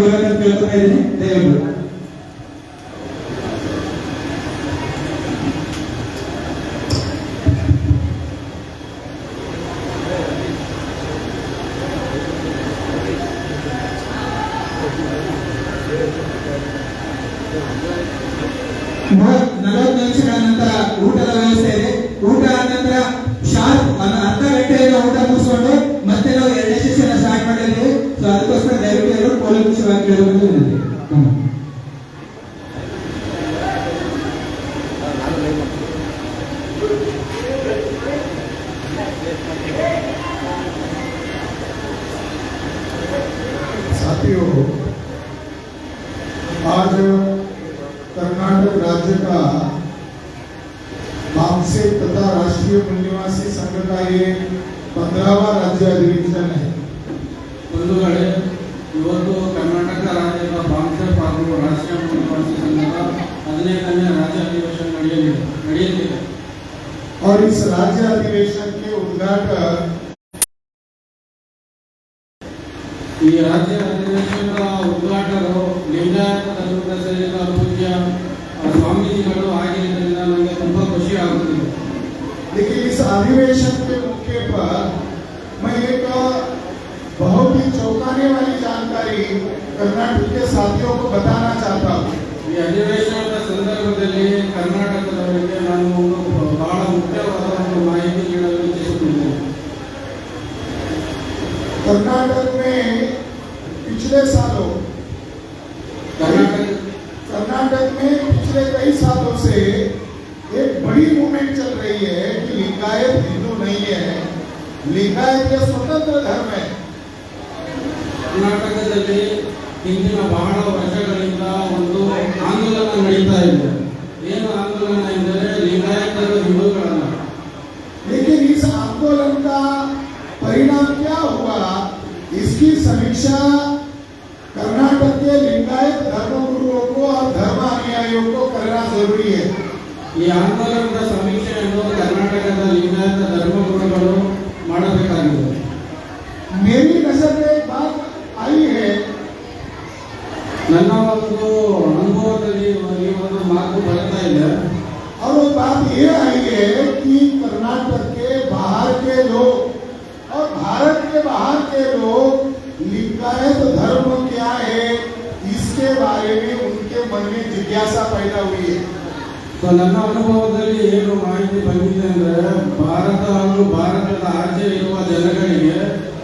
ಕೊಡಬೇಕಂತ ಕೇಳ್ತಾ ಇದ್ದೀನಿ. ದಯವಿಟ್ಟು ಊಟದ ವ್ಯವಸ್ಥೆ ಇದೆ. ಊಟ ಆದ ನಂತರ ಶಾರ್ಪ್ ಅರ್ಧ ಗಂಟೆಯಿಂದ ಊಟ ಮುಗಿಸ್ಕೊಂಡು ಮತ್ತೆ ನಾವು 2ನೇ ಸೆಷನ್ ಸ್ಟಾರ್ಟ್ ಮಾಡಿದ್ದೀವಿ. ಸೊ ಅದಕ್ಕೋಸ್ಕರ ದಯವಿಟ್ಟು ಎಲ್ಲರೂ ಕೂಲಂಕುಷವಾಗಿ ಕೇಳಬೇಕು. साथियों, आज कर्नाटक राज्य का बामसे तथा राष्ट्रीय मूल निवासी संघ का ये 15वां राज्य अधिवेशन है. ಇವತ್ತು ಕರ್ನಾಟಕ ರಾಜ್ಯದ ಬಾಂಸೆ ಹಾಗೂ ರಾಷ್ಟ್ರೀಯ ಮೂಲ ನಿವಾಸಿ ಸಂಘದ 15ನೇ राज्य अधिवेशन ನಡೆಯಲಿದೆ. और इस राज्य अधिवेशन के उद्घाटन ಈ ರಾಜ್ಯ ಅಧಿವೇಶನದ ಉದ್ಘಾಟಕರು ಲಿಂಗಾಯತ ಧರ್ಮದ ಸೇರಿದ ಪೂಜ್ಯ स्वामीजीಗಳು ಆಗಿದ್ದರಿಂದ ನನಗೆ ತುಂಬಾ ಖುಷಿ ಆಗುತ್ತಿದೆ. लेकिन इस अधिवेशन के मौके पर मैं एक बहुत ही चौंकाने वाली जानकारी कर्नाटक के साथियों को बताना चाहता हूँ. ಈ ಅಧಿವೇಶನದ ಸಂದರ್ಭದಲ್ಲಿ ಕರ್ನಾಟಕದವರಿಗೆ ನಾನು ಬಹಳ ಮುಖ್ಯವಾದ ಒಂದು ಮಾಹಿತಿ ನೀಡಲು ಇಚ್ಛಿಸುತ್ತೇನೆ. कर्नाटक में पिछले सालों कई सालों से एक बड़ी मूवमेंट चल रही है कि लिंगायत हिंदू नहीं है, लिंगायत एक स्वतंत्र धर्म है. ಕರ್ನಾಟಕದಲ್ಲಿ ಹಿಂದಿನ ಬಹಳ ವರ್ಷಗಳಿಂದ ಒಂದು ಆಂದೋಲನ ನಡೀತಾ ಇದೆ. ಏನು ಆಂದೋಲನ ಎಂದರೆ ಲಿಂಗಾಯತರು ಹಿಂದೂಗಳಲ್ಲ. लेकिन इस आंदोलन का परिणाम क्या हुआ, इसकी समीक्षा कर्नाटक के लिंगायत धर्मगुरुओं को और धर्म अनुयायियों को करना जरूरी है. ಈ ಆಂದೋಲನದ ಸಮೀಕ್ಷೆಯನ್ನು ಕರ್ನಾಟಕದ ಲಿಂಗಾಯತ ಧರ್ಮಗುರುಗಳು ಮಾಡಬೇಕಾಗಿದೆ. मेरी नजर में एक बात आई है, ನನ್ನ ಒಂದು ಅನುಭವದಲ್ಲಿ ಈ ಒಂದು ಮಾತು ಬರ್ತಾ ಇದೆ. और वो बात ये आई है कि कर्नाटक के बाहर के लोग और भारत के बाहर के लोग लिंगायत धर्म क्या है इसके बारे में उनके मन में जिज्ञासा पैदा हुई है. ಸೊ ನನ್ನ ಅನುಭವದಲ್ಲಿ ಏನು ಮಾಹಿತಿ ಬಂದಿದೆ ಅಂದ್ರೆ ಭಾರತ ಹಾಗೂ ಭಾರತದ ಆಚೆ ಇರುವ ಜನಗಳಿಗೆ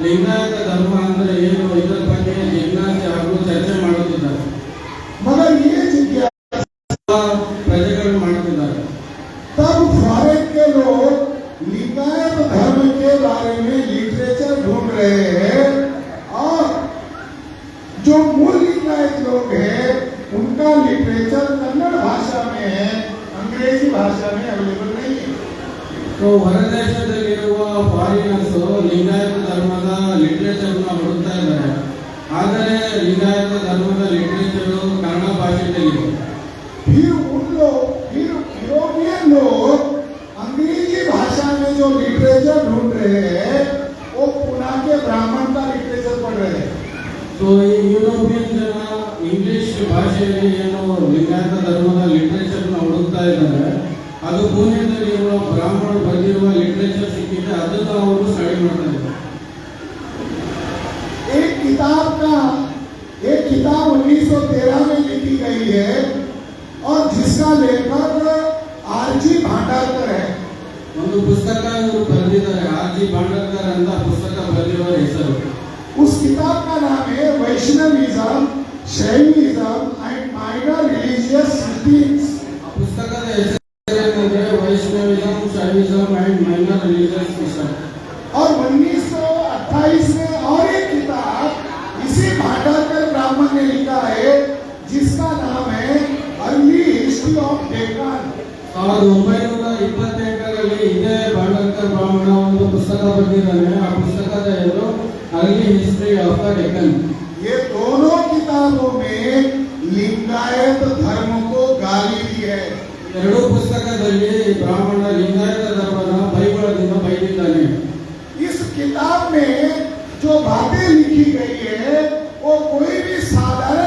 ಲಿಂಗಾಯತ ಧರ್ಮ ಅಂದ್ರೆ ಏನು ಇದರ ಬಗ್ಗೆ ಜಿಜ್ಞಾಸೆ ಹಾಗೂ ಚರ್ಚೆ ಮಾಡುತ್ತಿದ್ದಾರೆ. मगर ये जिज्ञासा ಪ್ರಜೆಗಳು ಮಾಡುತ್ತಿದ್ದಾರೆ. तब फॉरेन के लोग लिंगायत धर्म के बारे में लिटरेचर ढूंढ रहे हैं और जो मूल लिंगायत लोग हैं उनका लिटरेचर कन्नड़ भाषा में है, अंग्रेजी भाषा में अवेलेबल नहीं है. ಸೊ ಹೊರದೇಶದಲ್ಲಿರುವ ಫಾರಿನರ್ಸ್ ಲಿಂಗಾಯತ ಧರ್ಮದ ಲಿಟರೇಚರ್ನ ಹುಡುಕ್ತಾ ಇದ್ದಾರೆ. ಆದರೆ ಲಿಂಗಾಯತ ಧರ್ಮದ ಲಿಟರೇಚರ್ ಕನ್ನಡ ಭಾಷೆಯಲ್ಲಿದೆ. फिर यूरोपियन लोग अंग्रेजी भाषा में जो लिटरेचर ढूंढ रहे हैं वो पुणे के ब्राह्मण का लिटरेचर पढ़ रहे हैं. ಸೊ ಈ ಯುರೋಪಿಯನ್ ಜನ ಇಂಗ್ಲಿಷ್ ಭಾಷೆಯಲ್ಲಿ ಏನು ಲಿಂಗಾಯತ ಧರ್ಮದ ಲಿಟರೇಚರ್ನ ಹುಡುಕ್ತಾ ಇದ್ದಾರೆ. ಅದು ಪುಣೆದಲ್ಲಿರುವ ಬ್ರಾಹ್ಮಣರು ಬರೆದಿರುವ ಲಿಟರೇಚರ್ ಸಿಕ್ಕಿದೆ, ಅದನ್ನು ಅವರು ಸ್ಟಡಿ ಮಾಡ್ತಾ ಇದ್ದಾರೆ. एक किताब 1913 में लिखी गई है और जिसका लेखक आरजी भांडारकर है. ಒಂದು ಪುಸ್ತಕ ಇವರು ಬರೆದಿದ್ದಾರೆ. ಆರ್ಜಿ ಭಾಂಡಾರ್ಕರ್ ಅಂತ ಪುಸ್ತಕ ಬರೆದಿರುವ ಹೆಸರು. उस किताब का नाम है Vaishnavism, Shaivism and minor religious systems. ಪುಸ್ತಕದ ಹೆಸರೇನೆಂದರೆ ವೈಷ್ಣವಿಸಂ, Shaivism and minor religious system. और 1928 में और एक किताब इसी भांडारकर ब्राह्मण ने लिखा है जिसका नाम है अर्ली हिस्ट्री ऑफ डेक्कन. 1928ರಲ್ಲಿ ಇದೇ ಭಾಂಡಾರ್ಕರ್ ಬ್ರಾಹ್ಮಣ ಒಂದು ಪುಸ್ತಕ ಬರೆದಿದ್ದಾನೆ. ಆ ಪುಸ್ತಕದ ಹೆಸರು early history of the Deccan. ये दोनों किताबों में लिंगायत धर्म को गाली दी है. ಎರಡೂ ಪುಸ್ತಕದಲ್ಲಿ ಬ್ರಾಹ್ಮಣ ಲಿಂಗಾಯತ ಧರ್ಮದ ಬೈಬಳದಿಂದ ಬೈದಿದ್ದಾನೆ. इस किताब में जो बातें लिखी गई है वो कोई भी साधारण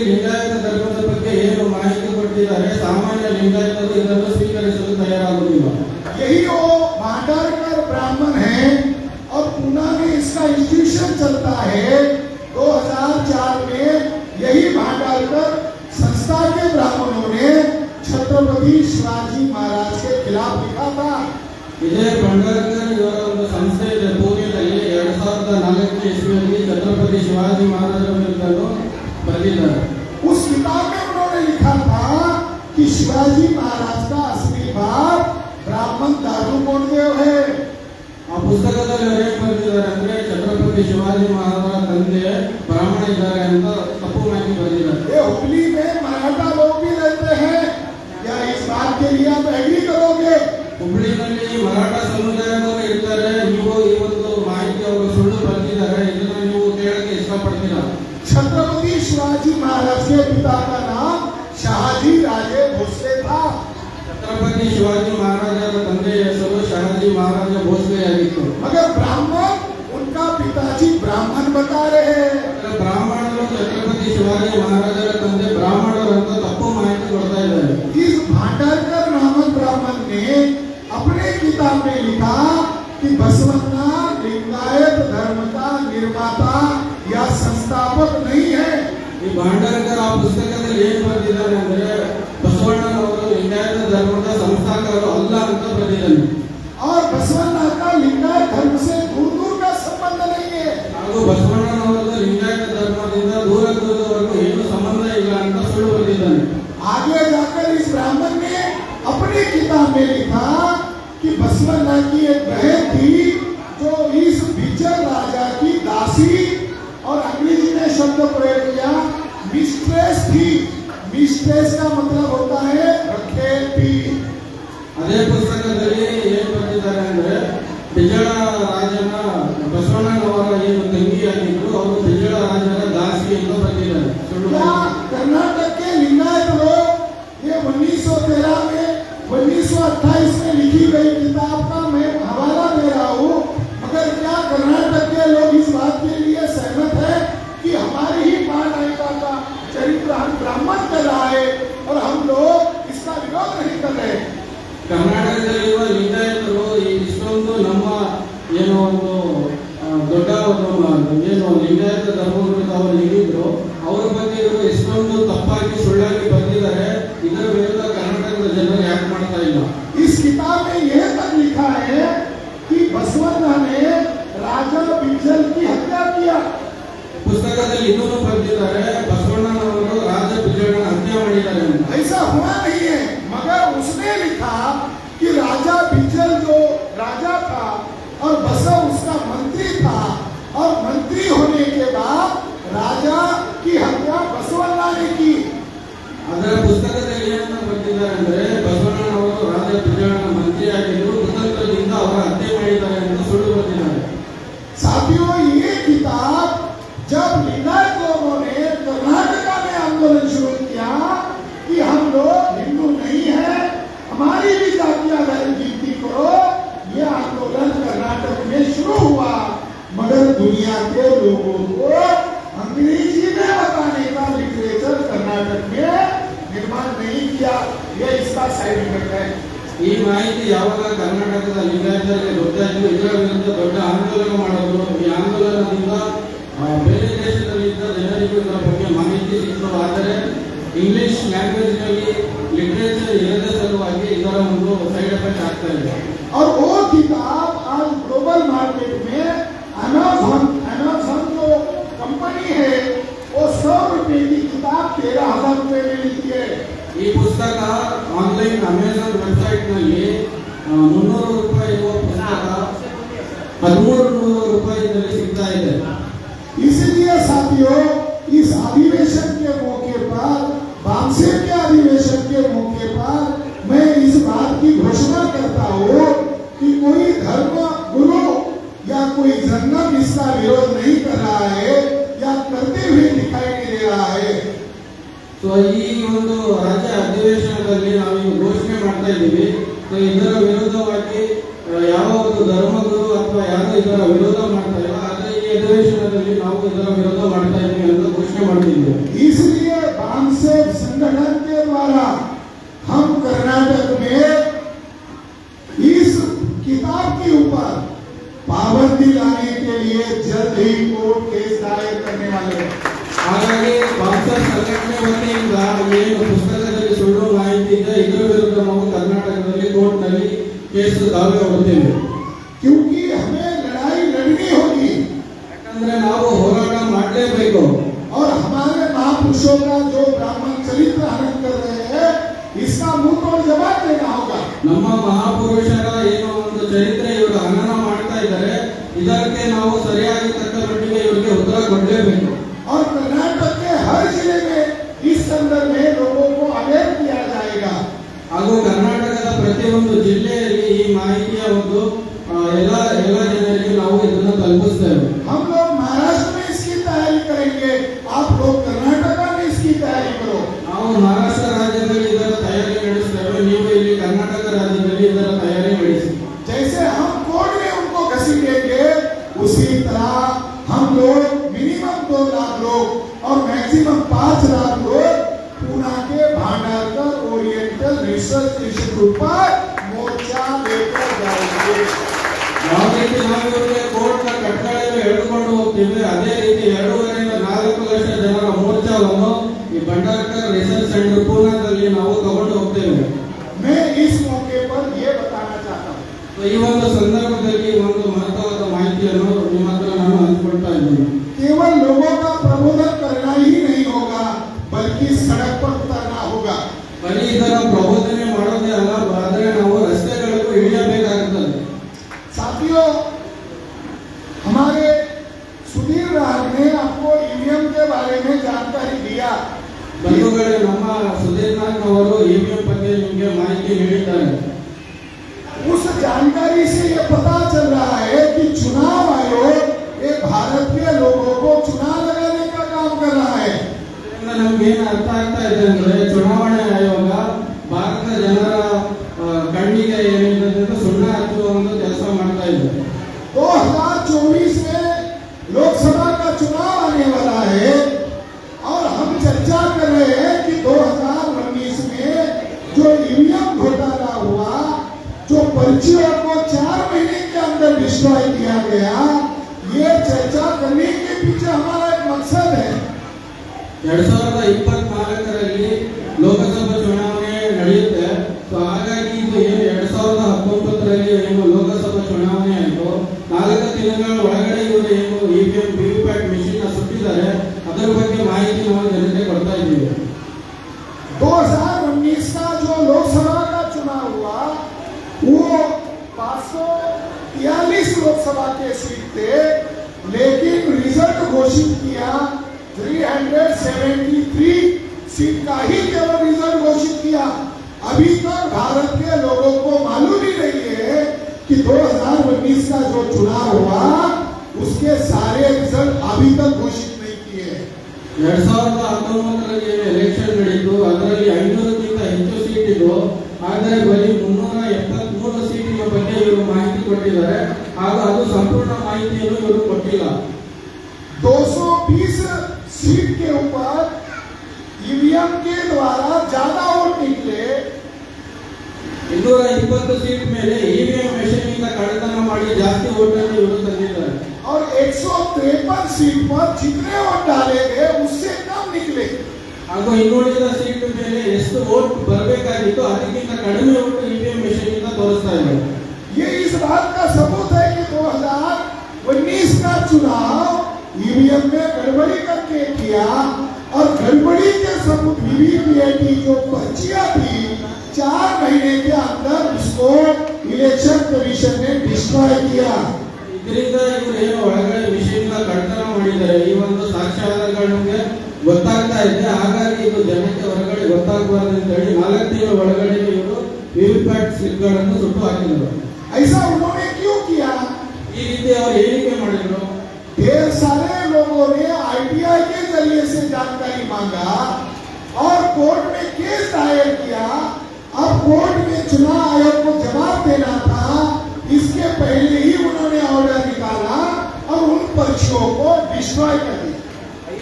ಲಿಂಗಾಯತ ಧರ್ಮದ ಬಗ್ಗೆ ಏನು ಮಾಹಿತಿ ಕೊಟ್ಟಿದ್ದಾರೆ, ಸಾಮಾನ್ಯ ಲಿಂಗಾಯತರು ಇದನ್ನು ಸ್ವೀಕರಿಸಲು ತಯಾರಾಗುವುದಿಲ್ಲ. यही वो भांडारकर ब्राह्मण है और पूना में इसका इंस्टीट्यूशन चलता है। 2004 में यही भांडारकर संस्था के ब्राह्मणों ने छत्रपति शिवाजी महाराज के खिलाफ लिखा था। ಇದೇ ಭಂಡಾರಕರ್ ಇವರ ಒಂದು ಸಂಸ್ಥೆ ಇದೆ ಪುಣೆಯಲ್ಲಿ 2004 ಇಸ್ವಿಯಲ್ಲಿ ಛತ್ರಪತಿ ಶಿವಾಜಿ ಮಹಾರಾಜರ ವಿರುದ್ಧ ಬರೆದಿದ್ದಾರೆ. उस किताब में उन्होंने लिखा था कि शिवाजी महाराज का असली बाप ब्राह्मण दारू कोंडदेव है। ಆ ಪುಸ್ತಕದಲ್ಲಿ ಅವರು ಏನು ಬರೆದಿದ್ದಾರೆ ಅಂದ್ರೆ ಛತ್ರಪತಿ ಶಿವಾಜಿ ಮಹಾರಾಜರ ತಂದೆ ಬ್ರಾಹ್ಮಣ ಇದ್ದಾರೆ ಅಂತ ತಪ್ಪು ಮಾಹಿತಿ ಬರೆದಿದ್ದಾರೆ. ये हुबली में मराठा लोग भी रहते हैं, क्या इस बात के लिए आप एग्री करोगे? ಹುಬ್ಳಿನಲ್ಲಿ ಮರಾಠ ಸಮುದಾಯದವರು ಇರ್ತಾರೆ, ನೀವು ಈ ಒಂದು ಮಾಹಿತಿ ಅವರು ಸುಳ್ಳು ಬರೆದಿದ್ದಾರೆ, ಇದನ್ನ ನೀವು ಕೇಳಕ್ಕೆ ಇಷ್ಟಪಡ್ತೀರಾ? छत्रपति शिवाजी महाराज के पिता का नाम शाहजी राजे भोसले था। ಛತ್ರಪತಿ ಶಿವಾಜಿ ಮಹಾರಾಜರ ತಂದೆಯ ಹೆಸರು ಶಹಾಜಿ ಮಹಾರಾಜ ಭೋಸ್ಲೆ ಆಗಿತ್ತು. मगर ब्राह्मण उनका पिताजी ब्राह्मण बता रहे हैं। ಬ್ರಾಹ್ಮಣರು ಛತ್ರಪತಿ ಶಿವಾಜಿ ಮಹಾರಾಜರ ತಂದೆ ಬ್ರಾಹ್ಮಣರು ಅಂತ ತಪ್ಪು ಮಾಹಿತಿ ಕೊಡ್ತಾ ಇದ್ದಾರೆ. इस भांडारकर नामक ब्राह्मण ने अपने किताब में लिखा कि बसवन्ना लिंगायत धर्म का निर्माता या संस्थापक नहीं है। ಈ ಭಾಂಡಾರಕರ್ ಆ ಪುಸ್ತಕದಲ್ಲಿ ಏನು ಬರೆದಿದ್ದಾರೆ ಅಂದ್ರೆ ಬಸವಣ್ಣನವರು ಲಿಂಗಾಯತ ಧರ್ಮದ ಸಂಸ್ಥಾಪಕರು ಅಲ್ಲ ಅಂತ ಬರೆದಿದ್ದಾರೆ. और बसवन्ना का लिंगायत धर्म से दूर दूर का संबंध नहीं है। ಹಾಗೂ ಬಸವಣ್ಣನವರದ್ದು ಲಿಂಗಾಯತ ಧರ್ಮದಿಂದ ದೂರ ದೂರದವರೆಗೂ ಏನು ಸಂಬಂಧ ಇಲ್ಲ ಅಂತ ಸುಳ್ಳು ಬರೆದಿದ್ದಾನೆ. आगे जाकर इस ब्राह्मण ने अपनी किताब में लिखा कि बसवन्ना की एक बहन थी जो इस बिचर राजा की दासी और अंग्रेजी में शब्द प्रयोग किया मिस्ट्रेस थी। मिस्ट्रेस का मतलब होता है रखेती। ಅದೇ ಪುಸ್ತಕದಲ್ಲಿ ಏನು ಬರೆದಿದ್ದಾರೆ ಅಂದ್ರೆ ಬಿಜಳ ರಾಜನ ಬಸವಣ್ಣನವರ ಏನು ತಂಗಿಯಾಗಿದ್ರು ಅವರು ಬಿಜಳ ರಾಜನ ದಾಸಿ ಅಂತ ಬರೆದಿದ್ದಾರೆ. ಸುಳ್ಳು क्या कर्नाटक के लिंगायत लोग ये 1913 में 1928 में लिखी गई किताब का मैं हवाला दे रहा हूँ, मगर क्या कर्नाटक के लोग इस बात के लिए सहमत है कि हमारी ही मां नायिका का चरित्र हम ब्राह्मण कर रहा है और हम लोग इसका विरोध नहीं कर रहे? ಕರ್ನಾಟಕದಲ್ಲಿರುವ ಲಿಂಗಾಯತರು ಇಷ್ಟೊಂದು ನಮ್ಮ ಏನೋ ಒಂದು ದೊಡ್ಡ ಒಂದು ಏನು ಲಿಂಗಾಯತ ಧರ್ಮದ ಅವರು ಹೇಳಿದ್ರು ಅವ್ರ ಬಗ್ಗೆ ಇವರು ಎಷ್ಟೊಂದು ತಪ್ಪಾಗಿ ಸುಳ್ಳಾಗಿ ಬಂದಿದ್ದಾರೆ. ಇದರ ವಿರುದ್ಧ ಕರ್ನಾಟಕದ ಜನರು ಯಾಕೆ ಮಾಡ್ತಾ ಇಲ್ಲ? इस किताब में यह तक लिखा है कि बसवन्ना ने राजा बिजल की हत्या किया। ಪುಸ್ತಕದಲ್ಲಿ ಇನ್ನೂ ಬರೆದಿದ್ದಾರೆ ಬಸವಣ್ಣನವರು ರಾಜ ಬಿಜಳನ ಹತ್ಯೆ ಮಾಡಿದ್ದಾರೆ ಅಂತ. ऐसा हुआ नहीं है, मगर उसने लिखा कि राजा बिजल जो राजा था और बसव उसका मंत्री था और मंत्री होने के बाद राजा की हत्या बसवन्ना ने की। ಅದರ ಪುಸ್ತಕದಲ್ಲಿ ಏನನ್ನ ಬರೆದಿದ್ದಾರೆ ಅಂದ್ರೆ ಬಸವಣ್ಣನವರು ರಾಜ ಬಿಜಳನ ಮಂತ್ರಿ ಆಗಿದ್ರು, ಕುತಂತ್ರದಿಂದ ಅವರ ಹತ್ಯೆ ಮಾಡಿದ್ದಾರೆ ಅಂತ ಸುಳ್ಳು ಬರೆದಿದ್ದಾರೆ. साथियों, ये किताब जब लिंगायत लोगों ने कर्नाटका में आंदोलन शुरू किया कि हम लोग हिंदू नहीं है, हमारी भी जातियां गिनती करो, ये आंदोलन कर्नाटक में शुरू हुआ। मगर दुनिया के लोगों को अंग्रेजी में बताने का लिटरेचर कर्नाटक में निर्माण नहीं किया। ये इसका साइड इफेक्ट है। ಈ ಮಾಹಿತಿ ಯಾವಾಗ ಕರ್ನಾಟಕದ ಲಿಂಗಾಯತರಿಗೆ ಗೊತ್ತಾಯಿತು, ಇದರ ವಿರುದ್ಧ ದೊಡ್ಡ ಆಂದೋಲನ ಮಾಡಿದ್ರು. ಈ ಆಂದೋಲನದಿಂದ ಬೇರೆ ದೇಶದಲ್ಲಿದ್ದ ಜನರಿಗೂ ಇದರ ಬಗ್ಗೆ ಮಾಹಿತಿ ಸಿಕ್ತು. ಆದರೆ ಇಂಗ್ಲಿಷ್ ಲ್ಯಾಂಗ್ವೇಜ್ ನಲ್ಲಿ ಲಿಟರೇಚರ್ ಇರದ ಸಲುವಾಗಿ ಇದರ ಒಂದು ಸೈಡ್ ಎಫೆಕ್ಟ್ ಆಗ್ತಾ ಇದೆ. और वो किताब आज ग्लोबल मार्केट में अमेज़न जो कंपनी है वो 100 रुपए की किताब 13,000 रुपए में मिलती है। ಈ ಪುಸ್ತಕ ಆನ್ಲೈನ್ ಅಮೆಜಾನ್ ವೆಬ್ಸೈಟ್ ನಲ್ಲಿ 300 ರೂಪಾಯಿ ಇರುವ ಪುಸ್ತಕ 1300 ರೂಪಾಯಿನಲ್ಲಿ ಸಿಗ್ತಾ ಇದೆ. इसलिए साथियों, इस अधिवेशन के मौके पर, बामसेन के अधिवेशन के मौके पर मैं इस बात की घोषणा करता हूँ कि कोई धर्म गुरु या कोई जंगम इसका विरोध नहीं कर रहा है या करते हुए दिखाई नहीं दे रहा है। ಸೊ ಈ ಒಂದು ರಾಜ್ಯ ಅಧಿವೇಶನದಲ್ಲಿ ನಾವು ಈಗ ಘೋಷಣೆ ಮಾಡ್ತಾ ಇದ್ದೀವಿ. ಸೊ ಇದರ ವಿರೋಧವಾಗಿ ಯಾವ ಒಂದು ಧರ್ಮಗುರು ಅಥವಾ ಯಾರು ಇದರ ವಿರೋಧ ಮಾಡ್ತಾ ಇಲ್ಲ, ಆದರೆ ಈ ಅಧಿವೇಶನದಲ್ಲಿ ನಾವು ಇದರ ವಿರೋಧ ಮಾಡ್ತಾ ಇದ್ದೀವಿ ಅಂತ ಘೋಷಣೆ ಮಾಡ್ತಿದ್ದೀವಿ. इसलिए एमसेफ संगठन के द्वारा हम कर्नाटक में इस किताब के ऊपर पाबंदी लाने के लिए जल्द ही कोर्ट केस दायर करने वाले हैं। ಹಾಗಾಗಿ ಬಾಕ್ಸರ್ ಸಂಘಟನೆ ವತಿಯಿಂದ ಏನು ಪುಸ್ತಕದಲ್ಲಿ ಸುಳ್ಳು ಮಾಹಿತಿ ಇದೆ ಇದರ ವಿರುದ್ಧ ನಾವು ಕರ್ನಾಟಕದಲ್ಲಿ ಕೋರ್ಟ್ನಲ್ಲಿ ಕೇಸ್ ದಾವೆ ಹೂಡ್ತೇವೆ क्योंकि हमें लड़ाई लड़नी होगी ಯಾಕಂದ್ರೆ ನಾವು ಹೋರಾಟ ಮಾಡಲೇಬೇಕು और हमारे महापुरुषों का जो ब्राह्मण चरित्र हनन कर रहे हैं इसका मुंह तोड़ जवाब देना होगा। ನಮ್ಮ ಮಹಾಪುರುಷರ ಏನೋ ಒಂದು ಚರಿತ್ರೆ ಇವರು ಹನನ ಮಾಡ್ತಾ ಇದ್ದಾರೆ ಇದಕ್ಕೆ ನಾವು ಸರಿಯಾಗಿ ತಕ್ಕ ಮಟ್ಟಿಗೆ ಇವರಿಗೆ ಉತ್ತರ ಕೊಡಲೇಬೇಕು और कर्नाटक के हर जिले में इस संदर्भ में लोगों को अवेयर किया जाएगा। ಹಾಗೂ ಕರ್ನಾಟಕದ ಪ್ರತಿಯೊಂದು ಜಿಲ್ಲೆಯಲ್ಲಿ ಈ ಮಾಹಿತಿಯ ಒಂದು ಎಲ್ಲ ಜನರಿಗೆ ನಾವು ಇದನ್ನು ತಲುಪಿಸ್ತೇವೆ हम लोग महाराष्ट्र में इसकी तैयारी करेंगे, आप लोग कर्नाटक में इसकी तैयारी करो। ನಾವು ಮಹಾರಾಷ್ಟ್ರ ರಾಜ್ಯದಲ್ಲಿ ಇದರ ತಯಾರಿ ನಡೆಸ್ತೇವೆ ನೀವು ಇಲ್ಲಿ ಕರ್ನಾಟಕ ರಾಜ್ಯದಲ್ಲಿ ಇದರ ತಯಾರಿ ನಡೆಸಿ जैसे हम कोर्ट में उनको घसीटेंगे उसी तरह हम लोग मिनिमम 2 लाख लोग और मैक्सिमम 5 लाख लोग पूना के भांडारकर ओरिएंटल रिसर्च इंस्टीट्यूट पर मोर्चा लेकर जाएंगे। ಯಾವ ರೀತಿ ನಾವು ಇವರಿಗೆ ಕೋರ್ಟ್ನ ಕಟ್ಟಳೆಯನ್ನು ಎಳೆದುಕೊಂಡು ಹೋಗ್ತೀವಿ ಅದೇ ರೀತಿ 2.5 ರಿಂದ 4 ಲಕ್ಷ ಜನರ ಮೋರ್ಚಾವನ್ನು ಈ ಭಂಡಾರಕರ್ ರಿಸರ್ಚ್ ಸೆಂಟರ್ ಪೂನಾದಲ್ಲಿ ನಾವು ತಗೊಂಡು ಹೋಗ್ತೇವೆ मैं इस मौके पर ये बताना चाहता हूँ ಈ ಒಂದು ಸಂದರ್ಭದಲ್ಲಿ ಒಂದು ಮಹತ್ವವಾದ ಮಾಹಿತಿಯನ್ನು ನಿಮ್ಮ ಹತ್ರ ನಾನು ಹಂಚಿಕೊಳ್ತಾ ಇದ್ದೀನಿ केवल लोगों का प्रबोधन करना ही नहीं होगा बल्कि सड़क पर उतरना होगा। ಬರೀ ಇದರ ಪ್ರಬೋಧನೆ ಮಾಡೋದೇ ಅಲ್ಲ ಆದರೆ ನಾವು ರಸ್ತೆಗಳಿಗೂ ಇಳಿಯಬೇಕಾಗುತ್ತದೆ साथियों, हमारे सुधीर राज ने आपको ईवीएम के बारे में जानकारी दिया। ಬಂಧುಗಳೇ ನಮ್ಮ ಸುಧೀರ್ನಾಥ್ ಅವರು ಇವಿಎಂ ಬಗ್ಗೆ ನಿಮಗೆ ಮಾಹಿತಿ ನೀಡಿದ್ದಾರೆ उस जानकारी से ये पता चल रहा है कि चुनाव आयोग ये भारत के लोगों को चुनाव लगाने का काम कर रहा है। ಇದರಿಂದ ನಮ್ಗೆ ಏನು ಅರ್ಥ ಆಗ್ತಾ ಇದೆ ಅಂದ್ರೆ ಚುನಾವಣೆ ಆಯೋಗ ಭಾರತ ಜನರ ಕಣ್ಣಿಗೆ ಏನಿದೆ ಸುಣ್ಣ ಹಚ್ಚುವ ಒಂದು ಕೆಲಸ ಮಾಡ್ತಾ ಇದೆ 2024 में लोकसभा का चुनाव आने वाला है और हम चर्चा कर रहे हैं कि 2019 में जो ईवीएम घोटाला हुआ, जो पर्चियों को 4 महीने के अंदर डिस्ट्रॉय किया गया, ये चर्चा करने के पीछे हमारा एक मकसद है। 2024ರಲ್ಲಿ ಲೋಕಸಭಾ ಚುನಾವಣೆ ನಡೆಯುತ್ತೆ ಸೊ ಹಾಗಾಗಿ ಇದು ಏನು 2019ರಲ್ಲಿ ಏನು ಲೋಕಸಭಾ ಚುನಾವಣೆ ಆಯಿತು 4 ದಿನಗಳ ಒಳಗಡೆ ಇವರು ಏನು ಇವಿಎಂ ವಿವಿಪ್ಯಾಟ್ ಮೆಷಿನ್ ಸುಟ್ಟಿದ್ದಾರೆ ಅದರ ಬಗ್ಗೆ ಮಾಹಿತಿ ನಾವು ಜನರಿಗೆ ಕೊಡ್ತಾ ಇದ್ದೀವಿ 2019 का जो लोकसभा का चुनाव हुआ वो 543 लोकसभा के सीट थे, लेकिन रिजल्ट घोषित किया 373 सीट का ही केवल रिजल्ट घोषित किया। अभी तक भारत के लोगों को मालूम ही नहीं है कि 2019 का जो चुनाव हुआ उसके सारे रिजल्ट अभी तक घोषित नहीं किए। 2019ರಲ್ಲಿ ಏನು ಎಲೆಕ್ಷನ್ ನಡೆಯಿತು ಅದರಲ್ಲಿ 500ಕ್ಕಿಂತ ಹೆಚ್ಚು ಸೀಟ್ ಇದ್ದು ಆದರೆ ಬರೀ 373 ಸೀಟಿನ ಬಗ್ಗೆ ಇವರು ಮಾಹಿತಿ ಕೊಟ್ಟಿದ್ದಾರೆ ಹಾಗೂ ಅದು ಸಂಪೂರ್ಣ ಮಾಹಿತಿಯನ್ನು ಇವರು ಕೊಟ್ಟಿಲ್ಲ 220 सीट के ऊपर ईवीएम के द्वारा ज्यादा वोट निकले 220 ಸೀಟ್ ಮೇಲೆ ಇವಿಎಂ ಮೆಷಿನ್ ಇಂದ ಕಳ್ಳತನ ಮಾಡಿ ಜಾಸ್ತಿ ವೋಟ್ ಅನ್ನು ಇವರು ತಂದಿದ್ದಾರೆ और 153 सीट पर जितने वोट डाले गए उससे कम निकले। ಹಾಗೂ ಇನ್ನುಳಿದ ಸೀಟ್ ಮೇಲೆ ಎಷ್ಟು ವೋಟ್ ಬರಬೇಕಾಗಿತ್ತು ಅದಕ್ಕಿಂತ ಕಡಿಮೆ ವೋಟ್ ಇವಿಎಂ ಮೆಷಿನ್ ಇಂದ ತೋರಿಸ್ತಾ ಇದೆ ये इस बात का सबूत है कि 2019 का चुनाव ईवीएम में गड़बड़ी करके किया और गड़बड़ी के सबूत वीवीपीएटी जो पर्चियां थी 4 महीने के अंदर उसको इलेक्शन कमीशन ने डिस्ट्रॉय किया। ಇದರಿಂದ ಇವರು ಏನು ಒಳಗಡೆ ಮಿಷಿನ್ ಕಳ್ಳತನ ಮಾಡಿದ್ದಾರೆ ಈ ಒಂದು ಸಾಕ್ಷ್ಯಾಧಾರಗಳು ನಮಗೆ ಗೊತ್ತಾಗ್ತಾ ಇದೆ ಹಾಗಾಗಿ ಇದು ಜನಕ್ಕೆ ಹೊರಗಡೆ ಗೊತ್ತಾಗಬಾರದು ಅಂತ ಹೇಳಿ 4 ತಿಂಗಳ ಒಳಗಡೆ ಇವರು ವಿವಿಪ್ಯಾಟ್ ಸ್ಲಿಪ್ಗಳನ್ನು ಸುಟ್ಟು ಹಾಕಿದರು ऐसा उन्होंने क्यों किया? ಈ ರೀತಿ ಅವರು ಹೇಳಿಕೆ ಮಾಡಿದ್ರು ढेर सारे लोगों ने आईटीआई के जरिए से जानकारी मांगा और कोर्ट में केस दायर किया। अब कोर्ट में चुनाव आयोग को जवाब देना था, इसके पहले ही उन्होंने ऑर्डर निकाला और उन पर्चियों को डिस्ट्रॉय कर दिया।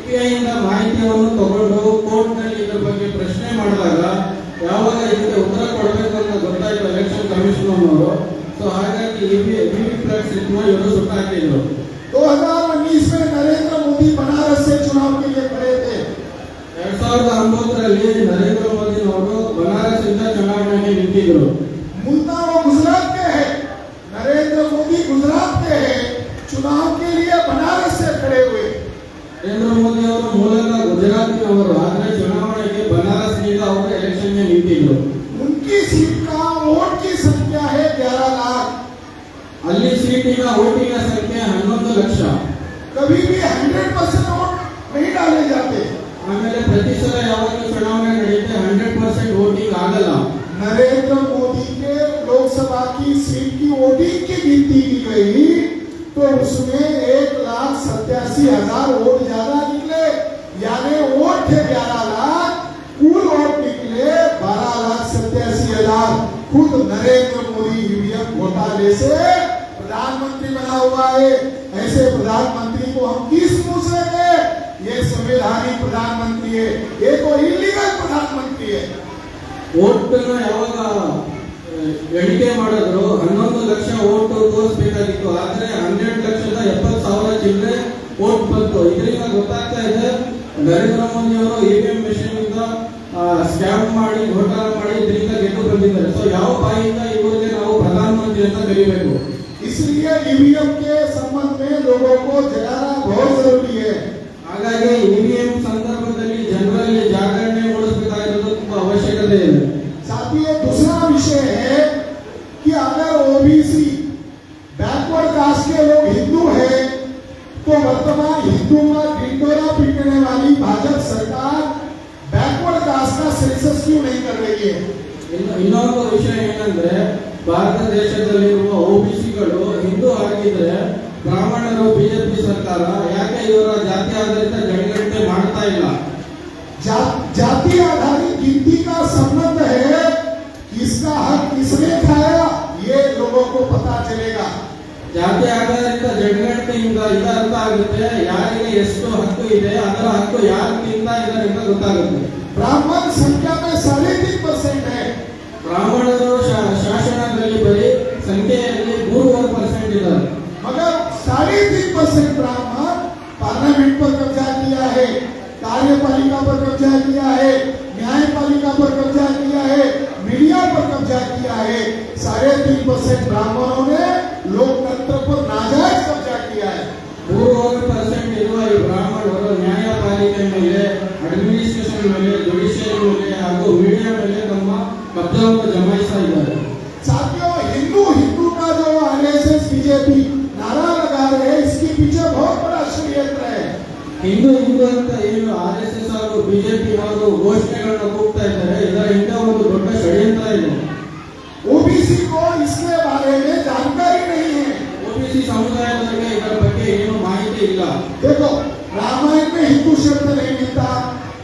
ಸಿಬಿಐ ಇಂದ ಮಾಹಿತಿಯನ್ನು ತಗೊಂಡು ಕೋರ್ಟ್ ನಲ್ಲಿ ಇದರ ಬಗ್ಗೆ ಪ್ರಶ್ನೆ ಮಾಡಿದಾಗ ಯಾವಾಗ ಇದಕ್ಕೆ ಉತ್ತರ ಕೊಡಬೇಕು ಅಂತ ಗೊತ್ತಾಯ್ತು ಎಲೆಕ್ಷನ್ ಕಮಿಷನ್ ಅವರು. ಸೊ ಹಾಗಾಗಿ ವಿವಿಪ್ಯಾಟ್ ಇವರು ಸುಟ್ಟು ಹಾಕಿದ್ರು. 2019 में नरेंद्र मोदी बनारस से चुनाव के लिए खड़े थे. 2019ರಲ್ಲಿ ನರೇಂದ್ರ ಮೋದಿ ಅವರು बनारस ಇಂದ ಚುನಾವಣೆಗೆ ನಿಂತಿದ್ರು. मुद्दा वो गुजरात के है. नरेंद्र मोदी गुजरात के है, चुनाव के लिए बनारस से खड़े हुए. ನರೇಂದ್ರ ಮೋದಿ ಅವರು ಮೂಲತಃ ಗುಜರಾತಿನವರು, ಆದರೆ ಚುನಾವಣೆಗೆ बनारसನಿಂದ ಅವರು ಎಲೆಕ್ಷನ್ಗೆ ನಿಂತಿದ್ರು. उनकी सीट का वोट की संख्या है 11 लाख. ಅಲ್ಲಿ ಸೀಟಿನ ವೋಟಿನ ಸಂಖ್ಯೆ 11 ಲಕ್ಷ. कभी भी 100% वोट नहीं डाले जाते. ಆಮೇಲೆ ಪ್ರತಿ ಸಲ ಯಾವಾಗಲೂ ಚುನಾವಣೆ ನಡೆಯುತ್ತೆ 100% ವೋಟಿಂಗ್ ಆಗಲ್ಲ. नरेंद्र मोदी के लोकसभा की सीट की वोटिंग की गिनती की गई तो उसमें 1,87,000 वोट ज्यादा निकले, यानी वोट थे 11 लाख, कुल वोट निकले 12,87,000. खुद नरेंद्र मोदी ईवीएम घोटाले से प्रधानमंत्री बना हुआ है. ऐसे प्रधानमंत्री को हम किस मुंह से दें? ये संवैधानिक प्रधानमंत्री है, ये तो इलीगल प्रधानमंत्री है. ವೋಟ್ನ ಯಾವಾಗ ಎಣಿಕೆ ಮಾಡಿದ್ರು 11 ಲಕ್ಷ ವೋಟ್ ತೋರಿಸಬೇಕಾಗಿತ್ತು, ಆದ್ರೆ 12,70,000 ಚಿಲ್ಲರೆ ವೋಟ್ ಬಂತು. ಇದರಿಂದ ಗೊತ್ತಾಗ್ತಾ ಇದೆ ನರೇಂದ್ರ ಮೋದಿ ಅವರು ಇವಿಎಂ ಮೆಷಿನ್ ಇಂದ ಸ್ಕ್ಯಾಮ್ ಮಾಡಿ ಘೋಟಾಲ ಮಾಡಿ ಇದರಿಂದ ಗೆದ್ದು ಬಂದಿದ್ದಾರೆ. ಸೊ ಯಾವ ಬಾಯಿಂದ ಇವರಿಗೆ ನಾವು ಪ್ರಧಾನಮಂತ್ರಿ ಅಂತ ಕರಿಬೇಕು. इसलिए ईवीएम के संबंध में लोगों को जगाना बहुत जरूरी है. ಹಾಗಾಗಿ ಇವಿಎಂ ಸಂದರ್ಭದಲ್ಲಿ ಜನರಲ್ಲಿ ಜಾಗರಣೆ ಮೂಡಿಸಬೇಕಾಗಿರೋದು ತುಂಬಾ ಅವಶ್ಯಕತೆ ಇದೆ. साथ ही दूसरा विषय है कि अगर ओबीसी बैकवर्ड कास्ट के लोग हिंदू हैं तो वर्तमान हिंदू का ढिंडोरा पीटने वाली भाजपा सरकार बैकवर्ड कास्ट का सेंसस क्यों नहीं कर रही है? ಇನ್ನೊಂದು ವಿಷಯ ಏನಂದ್ರೆ ಭಾರತ ದೇಶದಲ್ಲಿರುವ ಓಬಿಸಿಗಳು ಹಿಂದೂ ಆಗಿದ್ರೆ ಬ್ರಾಹ್ಮಣರು ಬಿಜೆಪಿ ಸರ್ಕಾರ ಯಾಕೆ ಇವರ ಜಾತಿ ಆಧಾರಿತ ಜನಗಣತಿ ಮಾಡ್ತಾ ಇಲ್ಲ? जाति आधारित गिनती का संबंध है, किसका हक किसने खाया ये लोगों को पता चलेगा. ಜಾತಿ ಆಧಾರಿತ ಜನಗಣತಿಯಿಂದ ಇದರ್ಥ ಆಗುತ್ತೆ ಯಾರಿಗೆ ಎಷ್ಟು ಹಕ್ಕು ಇದೆ, ಅದರ ಹಕ್ಕು ಯಾರು ತಿಂದ ಇದರಿಂದ ಗೊತ್ತಾಗುತ್ತೆ. ब्राह्मण संख्या में 3.5% है. ಬ್ರಾಹ್ಮಣರು ಶಾಸನದಲ್ಲಿ ಬರೀ ಸಂಖ್ಯೆಯಲ್ಲಿ 3% ಇದ್ದಾರೆ. मगर 3.5% ब्राह्मण पार्लियामेंट पर कब्जा किया है, कार्यपालिका पर कब्जा किया है, न्यायपालिका पर कब्जा किया है, मीडिया पर कब्जा किया है. 3.5% ब्राह्मणों ने लोकतंत्र पर नाजायज कब्जा किया है. 3% ಇರುವ ಈ ಬ್ರಾಹ್ಮಣರು ನ್ಯಾಯಪಾಲಿಕೆ ಮೇಲೆ, ಅಡ್ಮಿನಿಸ್ಟ್ರೇಷನ್ ಮೇಲೆ, ಜುಡಿಷಿಯರಿ ಮೇಲೆ ಹಾಗೂ ಮೀಡಿಯಾ ಮೇಲೆ ತಮ್ಮ ಕಬ್ಜಾವನ್ನು ಜಮಾಯಿಸ್ತಾ ಇದ್ದಾರೆ. साथियों, हिंदू हिंदू का जो आरएसएस बीजेपी नारा लगा रहे हैं, इसके पीछे बहुत बड़ा षड्यंत्र है. ಹಿಂದೂ ಹಿಂದೂ ಅಂತ ಏನು ಆರ್ಎಸ್ಎಸ್ ಹಾಗೂ ಬಿಜೆಪಿ ಅವರು ಘೋಷಣೆಗಳನ್ನು ಕೂಗ್ತಾ ಇದ್ದಾರೆ, ಇದರ ಹಿಂದೆ ಒಂದು ದೊಡ್ಡ ಷಡ್ಯಂತ್ರ ಇದೆ. ओबीसी को इसके बारे में जानकारी नहीं है. ಓಬಿಸಿ ಸಮುದಾಯದವರಿಗೆ ಇದರ ಬಗ್ಗೆ ಏನು ಮಾಹಿತಿ ಇಲ್ಲ. देखो, रामायण में हिंदू शब्द नहीं मिलता,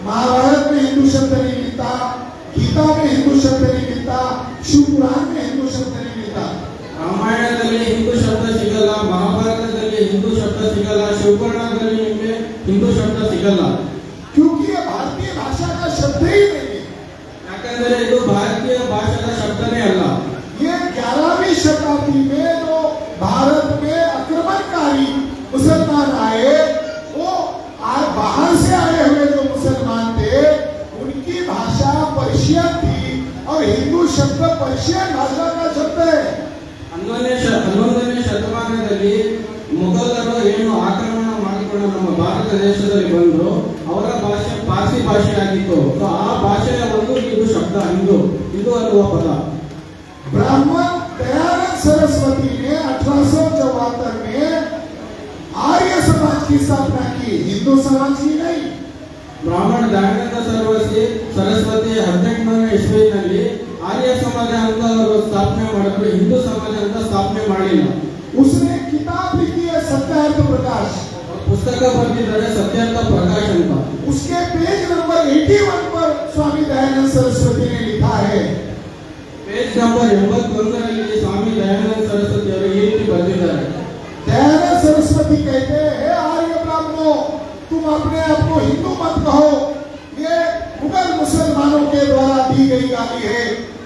महाभारत में हिंदू शब्द नहीं मिलता, गीता में हिंदू शब्द नहीं मिलता, शिव पुराण में हिंदू शब्द नहीं मिलता. ರಾಮಾಯಣದಲ್ಲಿ ಹಿಂದೂ ಶಬ್ದ ಸಿಗಲ್ಲ, ಮಹಾಭಾರತದಲ್ಲಿ ಹಿಂದೂ ಶಬ್ದ ಸಿಗಲ್ಲ, ಶಿವಪುರಾಣದಲ್ಲಿ ನಿಮಗೆ ಹಿಂದೂ ಶಬ್ದ ಸಿಗಲ್ಲ. क्योंकि ये भारतीय भाषा का शब्द ही नहीं है. ಯಾಕಂದ್ರೆ ಇದು ಭಾರತೀಯ ಭಾಷೆಯ ಶಬ್ದನೇ ಅಲ್ಲ. ये 11वीं शताब्दी में जो भारत में आक्रमणकारी मुसलमान आए, वो बाहर से आए हुए जो मुसलमान थे, उनकी भाषा पर्शियन थी और हिंदू शब्द पर्शियन भाषा का शब्द है. 11ನೇ ಶತಮಾನದಲ್ಲಿ ಮೊಘಲರು ಏನು ಆಕ್ರಮಣ ಮಾಡಿಕೊಂಡು ನಮ್ಮ ಭಾರತ ದೇಶದಲ್ಲಿ ಬಂದ್ರು, ಅವರ ಭಾಷೆ ಪಾರ್ಸಿ ಭಾಷೆ ಆಗಿತ್ತು. ಆ ಭಾಷೆಯ ಒಂದು ಇದು ಶಬ್ದ ಹಿಂದೂ ಅನ್ನುವ ಪದ. ब्राह्मण दयानंद सरस्वती ने 1874 में आर्य समाज की स्थापना की, हिंदू समाज की नहीं. ಬ್ರಾಹ್ಮಣ ದಯಾನಂದ ಸರಸ್ವತಿ 18ನೇ ಇಸ್ವಿನಲ್ಲಿ ಆರ್ಯ ಸಮಾಜ ಅಂತ ಅವರು ಸ್ಥಾಪನೆ ಮಾಡಿದ್ರು, ಹಿಂದೂ ಸಮಾಜ ಅಂತ ಸ್ಥಾಪನೆ ಮಾಡಲಿಲ್ಲ. उसने किताब लिखी है सत्यार्थ प्रकाश, ಪುಸ್ತಕ ಬರೆದಿದ್ದಾರೆ ಸತ್ಯಾರ್ಥ ಪ್ರಕಾಶ್ ಅಂತ. उसके पेज नंबर 81 पर स्वामी दयानंद सरस्वती ने लिखा है. ಪೇಜ್ ನಂಬರ್ 81ರಲ್ಲಿ ಸ್ವಾಮಿ ದಯಾನಂದ ಸರಸ್ವತಿ ಅವರು ಈ ರೀತಿ ಬರೆದಿದ್ದಾರೆ. दयानंद सरस्वती कहते हैं, आर्य ब्राह्मणों, तुम अपने आप को हिंदू मत कहो, ये मुगल मुसलमानों के द्वारा दी गई गाली है,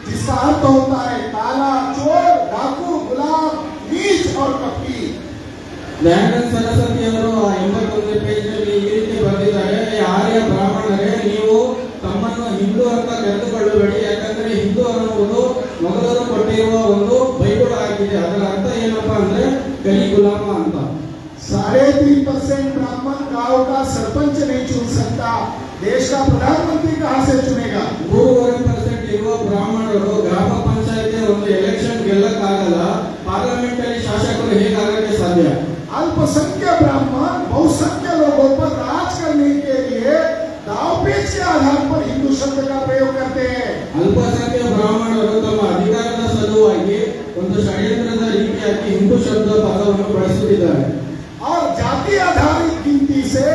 जिसका अर्थ होता है काला, चोर, डाकू, गुलाम, नीच और कपटी। ದಯಾನಂದ ಸರಸ್ವತಿ ಅವರು 81ನೇ ಪೇಜ್ನಲ್ಲಿ ಈ ರೀತಿ ಬರೆದಿದ್ದಾರೆ, ಆರ್ಯ ಬ್ರಾಹ್ಮಣರೇ, ನೀವು ತಮ್ಮನ್ನು ಹಿಂದೂ ಅಂತ ಕರೆದುಕೊಳ್ಳಬೇಡಿ, ಯಾಕಂದ್ರೆ ಹಿಂದೂ ಅನ್ನುವುದು ಮೊಘಲರು ಕೊಟ್ಟಿರುವ ಒಂದು ಬೈಬಲ್ ಆಗಿದೆ. ಅದರ ಅರ್ಥ ಏನಪ್ಪಾ ಅಂದ್ರೆ ಕಲಿ ಗುಲಾಮ ಅಂತ. 3.5% ब्राह्मण गांव का सरपंच नहीं चुन सकता, देश का प्रधानमंत्री कहां से चुनेगा? 3.5% ಇರುವ ಬ್ರಾಹ್ಮಣರು ಗ್ರಾಮ ಪಂಚಾಯತ್ ಒಂದು ಎಲೆಕ್ಷನ್ ಗೆಲ್ಲಕ್ಕಾಗಲ್ಲ, ಪಾರ್ಲಿಮೆಂಟ್ ಅಲ್ಲಿ ಶಾಸಕರು ಹೇಗಾಗಕ್ಕೆ ಸಾಧ್ಯ? अल्पसंख्यक ब्राह्मण बहुसंख्यक लोगों पर राज करने के लिए दावपेच के आधार पर हिंदू शब्द का प्रयोग करते हैं। ಅಲ್ಪಸಂಖ್ಯಾತ ಬ್ರಾಹ್ಮಣರು ತಮ್ಮ ಅಧಿಕಾರದ ಸಲುವಾಗಿ ಒಂದು ಷಡ್ಯಂತ್ರದ ರೀತಿಯಾಗಿ ಹಿಂದೂ ಶಬ್ದ ಪದವನ್ನು ಬಳಸುತ್ತಿದ್ದಾರೆ. और जाति आधारित गिनती से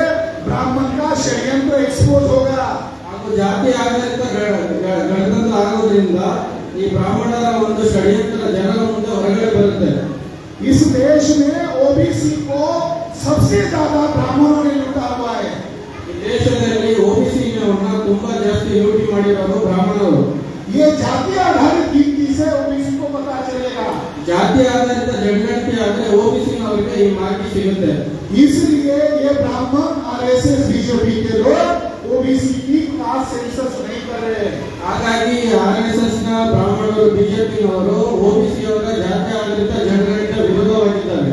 ब्राह्मण का षड्यंत्र एक्सपोज होगा। ಹಾಗೂ ಜಾತಿ ಆಧಾರಿತ ಗಣತಂತ್ರ ಆಗೋದ್ರಿಂದ ಈ ಬ್ರಾಹ್ಮಣರ ಒಂದು ಷಡ್ಯಂತ್ರ ಜನರ ಮುಂದೆ ಹೊರಗಡೆ ಬರುತ್ತೆ. इस देश में ओबीसी को सबसे ज्यादा ब्राह्मणों ने लूटा हुआ है। ಈ ದೇಶದಲ್ಲಿ ಓಬಿಸಿಯನ್ನು ತುಂಬಾ ಜಾಸ್ತಿ ಲೂಟಿ ಮಾಡಿರೋರು ಬ್ರಾಹ್ಮಣರು. ये जाति आधारित गिनती से ओबीसी को पता चलेगा। ಜಾತಿ ಆಧಾರಿತ ಜನಗಣತಿ ಆದ್ರೆ ಓಬಿಸಿನವರಿಗೆ ಈ ಮಾಹಿತಿ ಸಿಗುತ್ತೆ. इसलिए ये ब्राह्मण आरएसएस बीजेपी के लोग ओबीसी की कास्ट सेंसस नहीं कर रहे। ಹಾಗಾಗಿ ಆರ್ಎಸ್ಎಸ್ ನ ಬ್ರಾಹ್ಮಣರು ಬಿಜೆಪಿನವರು ಓಬಿಸಿ ಅವರ ಜಾತಿ ಆಧಾರಿತ ಜನಗಣತಿಯ ವಿರೋಧವಾಗಿದ್ದಾರೆ.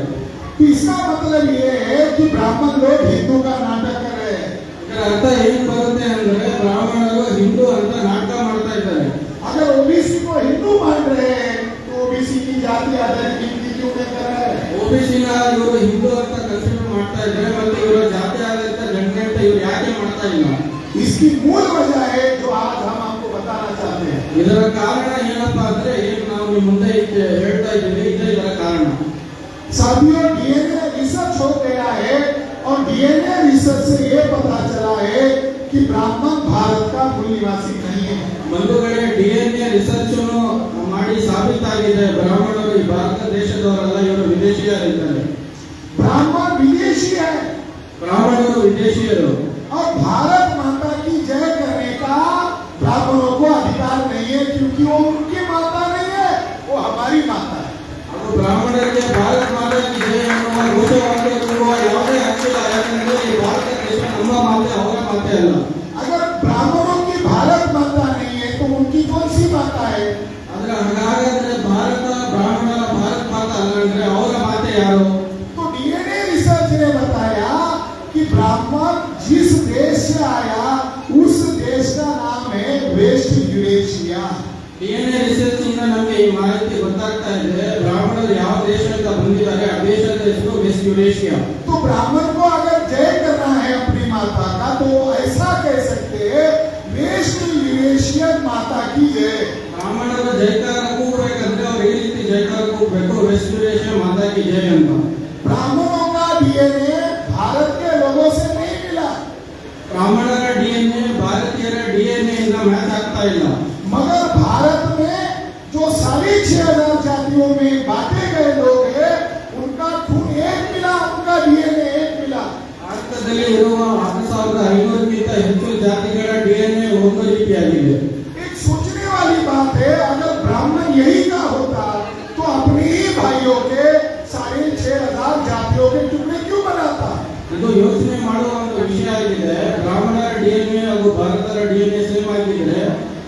इसका मतलब ये है कि ब्राह्मण लोग हिंदू का नाटक कर रहे हैं। ಇದರ ಅರ್ಥ ಏನ್ ಬರುತ್ತೆ ಅಂದ್ರೆ ಬ್ರಾಹ್ಮಣರು ಹಿಂದೂ ಅಂತ ನಾಟಕ ಮಾಡ್ತಾ ಇದ್ದಾರೆ. अगर ओबीसी को हिंदू मान रहे हैं तो ओबीसी की जाति आधारित गिनती क्यों नहीं कर रहे हैं? ಓಬಿಸಿನ ಇವರು ಹಿಂದೂ ಅಂತ ಕನ್ಸಿಡರ್ ಮಾಡ್ತಾ ಇದ್ದಾರೆ, ಮತ್ತೆ ಇವರ ಜಾತಿ ಆಧಾರಿತ ಜನಗಣತಿ ಇವರು ಯಾಕೆ ಮಾಡ್ತಾ ಇಲ್ಲ? इसकी मूल वजह है जो आज हम आपको बताना चाहते हैं। ಇದರ ಕಾರಣ ಏನಪ್ಪಾ ಅಂದ್ರೆ ಏನು ನಾವು ನಿಮ್ಮ ಮುಂದೆ ಹೇಳ್ತಾ ಇದ್ದೀವಿ, ಇದೇ ಇದರ ಕಾರಣ. साथियों, डीएनए रिसर्च हो गया है और डीएनए रिसर्च से ये पता चला है कि ब्राह्मण भारत का मूल निवासी नहीं है। ಬಂಧುಗಳೇ, ಡಿಎನ್ಎ ರಿಸರ್ಚ್ ಮಾಡಿ ಸಾಬೀತಾಗಿದೆ, ಬ್ರಾಹ್ಮಣರು ಈ ಭಾರತ ದೇಶದವರಲ್ಲ, ಇವರು ವಿದೇಶಿಯರಿದ್ದಾರೆ. ब्राह्मण विदेशी है, ಬ್ರಾಹ್ಮಣರು ವಿದೇಶಿಯರು. और भारत माता की जय करने का ब्राह्मणों को अधिकार नहीं है, क्योंकि वो उनकी माता नहीं है, वो हमारी माता है। ಹಾಗೂ ಬ್ರಾಹ್ಮಣರಿಗೆ ಭಾರತ ಮಾತಾ ಕಿ ಜಯ ಎನ್ನುವ ಘೋಷವಾಕ್ಯ ಕೂಗುವ ಯಾವುದೇ ಹಕ್ಕಿಲ್ಲ, ಯಾಕಂದ್ರೆ ಈ ಭಾರತ ದೇಶ ನಮ್ಮ ಮಾತೆ, ಅವರ ಮಾತೆ ಅಲ್ಲ. अगर ब्राह्मणों की भारत माता नहीं है तो उनकी कौन सी माता है? ಆದ್ರೆ ಹಾಗಾದ್ರೆ ಭಾರತ ಬ್ರಾಹ್ಮಣರ ಭಾರತ ಮಾತಾ ಅಲ್ಲ ಅಂದ್ರೆ ಅವರ ಮಾತೆ ಯಾರು? तो डीएनए रिसर्च ने बताया कि ब्राह्मण जिस देश से आया उस देश का नाम है वेस्ट यूरेशिया। ಡಿಎನ್ಎ ರಿಸರ್ಚ್ ಇಂದ ನಮಗೆ ಈ ಮಾಹಿತಿ ಗೊತ್ತಾಗ್ತಾ ಇದೆ, ಬ್ರಾಹ್ಮಣರು ಯಾವ ದೇಶದಿಂದ ಬಂದಿದ್ದಾರೆ, ಆ ದೇಶದ ಹೆಸರು ವೆಸ್ಟ್ ಯುರೇಷಿಯಾ. तो ब्राह्मण को अगर जय करना है अपनी माता का तो ऐसा कह सकते हैं, वेस्ट यूरेशियन माता की जय। ಬ್ರಾಹ್ಮಣರ ಜಯಕಾರ ಕೂಗಬೇಕಂದ್ರೆ ಅವ್ರು ಈ ರೀತಿ ಜಯಕಾರ ಕೂಗಬೇಕು, ವೆಸ್ಟ್ ಯುರೇಷಿಯಾ ಮಾತಾ ಕಿ ಜಯ ಅಂತ. ब्राह्मणों का डीएनए भारत के लोगों से नहीं मिला, ಬ್ರಾಹ್ಮಣರ ಡಿಎನ್ಎ ಭಾರತೀಯರ ಡಿಎನ್ಎ ಇಂದ ಮ್ಯಾಚ್ ಆಗ್ತಾ ಇಲ್ಲ. मगर भारत में जो 6,500 जातियों में बांटे गए लोग हैं उनका खून एक मिला, उनका डीएनए एक मिला। ಭಾರತದಲ್ಲಿ ಇರುವ 6,500ಕ್ಕಿಂತ ಹೆಚ್ಚು ಜಾತಿಗಳ ಡಿಎನ್ಎ ಒಂದು ರೀತಿಯಾಗಿದೆ. एक सोचने वाली बात है, अगर ब्राह्मण यही का होता तो अपने ही भाइयों के 6,500 जातियों के टुकड़े क्यों बनाता? ಇದು ಯೋಚನೆ ಮಾಡುವ ಒಂದು ವಿಷಯ ಆಗಿದೆ. ಬ್ರಾಹ್ಮಣರ ಡಿಎನ್ಎ ಹಾಗೂ ಭಾರತದ ಡಿಎನ್ಎ ಸೇಮ್ ಆಗಿದ್ರೆ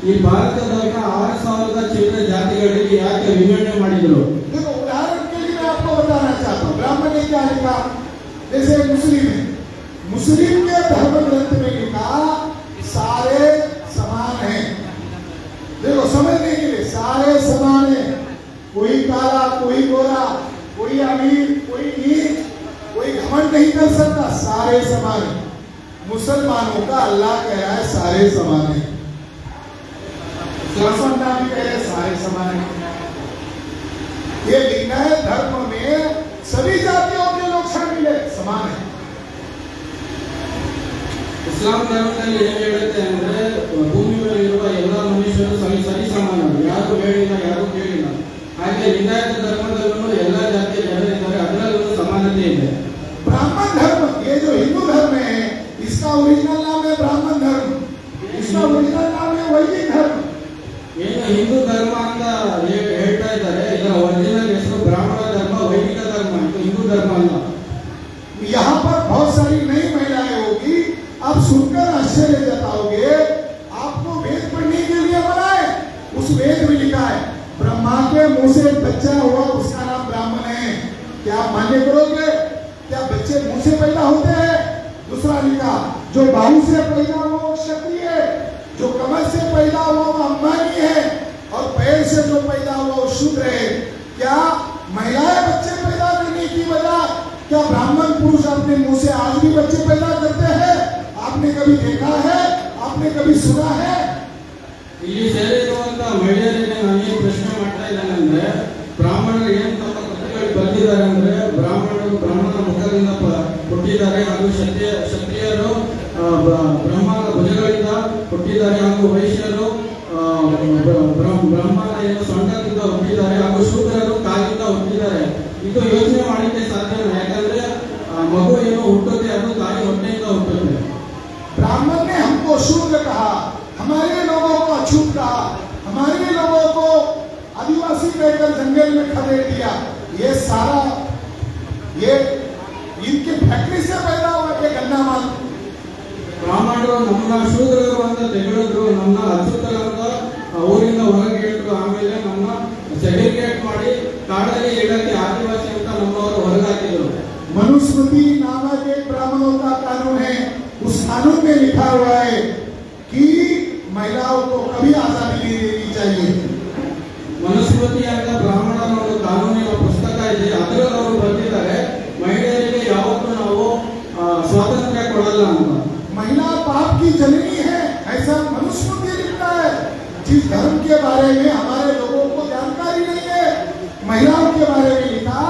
ಈ ಭಾರತದವರ 6,000 ಚಿಲ್ಲರೆ ಜಾತಿಗಳಿಗೆ ಯಾಕೆ ವಿಂಗಡಣೆ ಮಾಡಿದ್ರು? देखो, उदाहरण के लिए मैं आपको बताना चाहता हूँ, ब्राह्मण ने क्या लिखा? जैसे मुस्लिम है, मुस्लिम के धर्म ग्रंथ में लिखा सारे समान हैं। देखो, समझने के लिए सारे समान हैं, कोई काला, कोई गोरा, कोई अमीर, कोई नीच, कोई घमंड नहीं कर सकता, सारे समान हैं। मुसलमानों का अल्लाह कह रहा है सारे समान हैं, मुसलमान भी कह रहे हैं सारे समान हैं। ये लिंगायत धर्म में सभी जातियों के लोग शामिल है, समान है। ಇಸ್ಲಾಂ ಧರ್ಮದಲ್ಲಿ ಏನು ಹೇಳುತ್ತೆ ಅಂದ್ರೆ ಭೂಮಿ ಮೇಲೆ ಇರುವ ಎಲ್ಲಾ ಮನುಷ್ಯರು ಸರಿ ಸಮಾನರು, ಯಾರು ಹೇಳಿಲ್ಲ, ಯಾರು ಕೇಳಿಲ್ಲ. ಹಾಗೆ ಲಿಂಗಾಯತ ಧರ್ಮದಲ್ಲೂ ಎಲ್ಲಾ ಜಾತಿಯ ಜನರಿದ್ದಾರೆ, ಅದರಲ್ಲೂ ಸಮಾನತೆ ಇದೆ. ब्राह्मण धर्म, ये जो हिंदू धर्म है, मुंह से एक बच्चा हुआ उसका नाम ब्राह्मण है, क्या आप मान्य करोगे? क्या बच्चे मुंह से पैदा होते हैं? दूसरा लिखा, जो बाहू से पैदा हुआ वो क्षत्रिय है, जो कमर से पैदा हुआ वो अंबानी है, और पैर से जो पैदा हुआ वो शूद्र है। क्या महिलाएं बच्चे पैदा करने की वजह, क्या ब्राह्मण पुरुष अपने मुंह से आज भी बच्चे पैदा करते हैं? आपने कभी देखा है? आपने कभी सुना है? ಇಲ್ಲಿ ಸೇರಿರುವಂತ ಮಹಿಳೆಯರಿಗೆ ನಾನು ಏನು ಪ್ರಶ್ನೆ ಮಾಡ್ತಾ ಇದ್ದೇನೆ ಅಂದ್ರೆ, ಬ್ರಾಹ್ಮಣರು ಏನು ತಮ್ಮ ಕೃತಿಗಳು ಬರೆದಿದ್ದಾರೆ ಅಂದ್ರೆ, ಬ್ರಾಹ್ಮಣರ ಮುಖದಿಂದ ಹುಟ್ಟಿದ್ದಾರೆ ಹಾಗೂ ಕ್ಷತ್ರಿಯರು ಬ್ರಹ್ಮನ ಭುಜಗಳಿಂದ ಹುಟ್ಟಿದ್ದಾರೆ ಹಾಗೂ ವೈಶ್ಯರು ಬ್ರಹ್ಮನ ಏನು ಸೊಂಟದಿಂದ ಹುಟ್ಟಿದ್ದಾರೆ ಹಾಗೂ ಶೂದ್ರರು ಕಾಲಿಂದ ಹುಟ್ಟಿದ್ದಾರೆ. ಇದು ಯೋಚನೆ ಮಾಡಲಿಕ್ಕೆ ಸಾಧ್ಯ, ಯಾಕಂದ್ರೆ ಮಗು ಏನು ಹುಟ್ಟುತ್ತೆ ಅದು ತಾಯಿ ಹೊಟ್ಟೆಯಿಂದ ಹುಟ್ಟುತ್ತೆ. ब्राह्मण ने हमको शूद्र कहा, हमारे लोगों को अछूत कहा, हमारे लोगों को आदिवासी कहकर जंगल में खदेड़ दिया। ये सारा ये इनके फैक्ट्री से पैदा हुआ ये गन्ना माल। ಬ್ರಾಹ್ಮಣರು ನಮ್ಮನ್ನ ಶೂದ್ರರು ಅಂತ ತೆಗೆದ್ರು, ನಮ್ಮನ್ನ ಅಚ್ಚುತರು ಅಂತ ಊರಿಂದ ಹೊರಗೆ ಇಟ್ಟರು, ಆಮೇಲೆ ನಮ್ಮ ಸೆಗ್ರಿಗೇಟ್ ಮಾಡಿ ಕಾಡಲ್ಲಿ ಇಡಕ್ಕೆ ಆದಿವಾಸಿ ಅಂತ ನಮ್ಮವರು ಹೊರಗಾಕಿದ್ರು. मनुस्मृति नामक एक ब्राह्मणों का कानून है, उस कानून में लिखा हुआ है कि महिलाओं को कभी आजादी नहीं देनी चाहिए। ಮನುಸ್ಮೃತಿ ಅಂತ ಬ್ರಾಹ್ಮಣರ ಒಂದು ಕಾನೂನಿನ ಪುಸ್ತಕ ಇದೆ, ಅದರಲ್ಲಿ ಅವರು ಬರೆದಿದ್ದಾರೆ ಮಹಿಳೆಯರಿಗೆ ಯಾವತ್ತೂ ನಾವು ಸ್ವಾತಂತ್ರ್ಯ ಕೊಡಲ್ಲ ಅಂತ. महिला पाप की जननी है, ऐसा मनुस्मृति लिखता है। जिस धर्म के बारे में हमारे लोगों को जानकारी नहीं है, महिलाओं के बारे में लिखा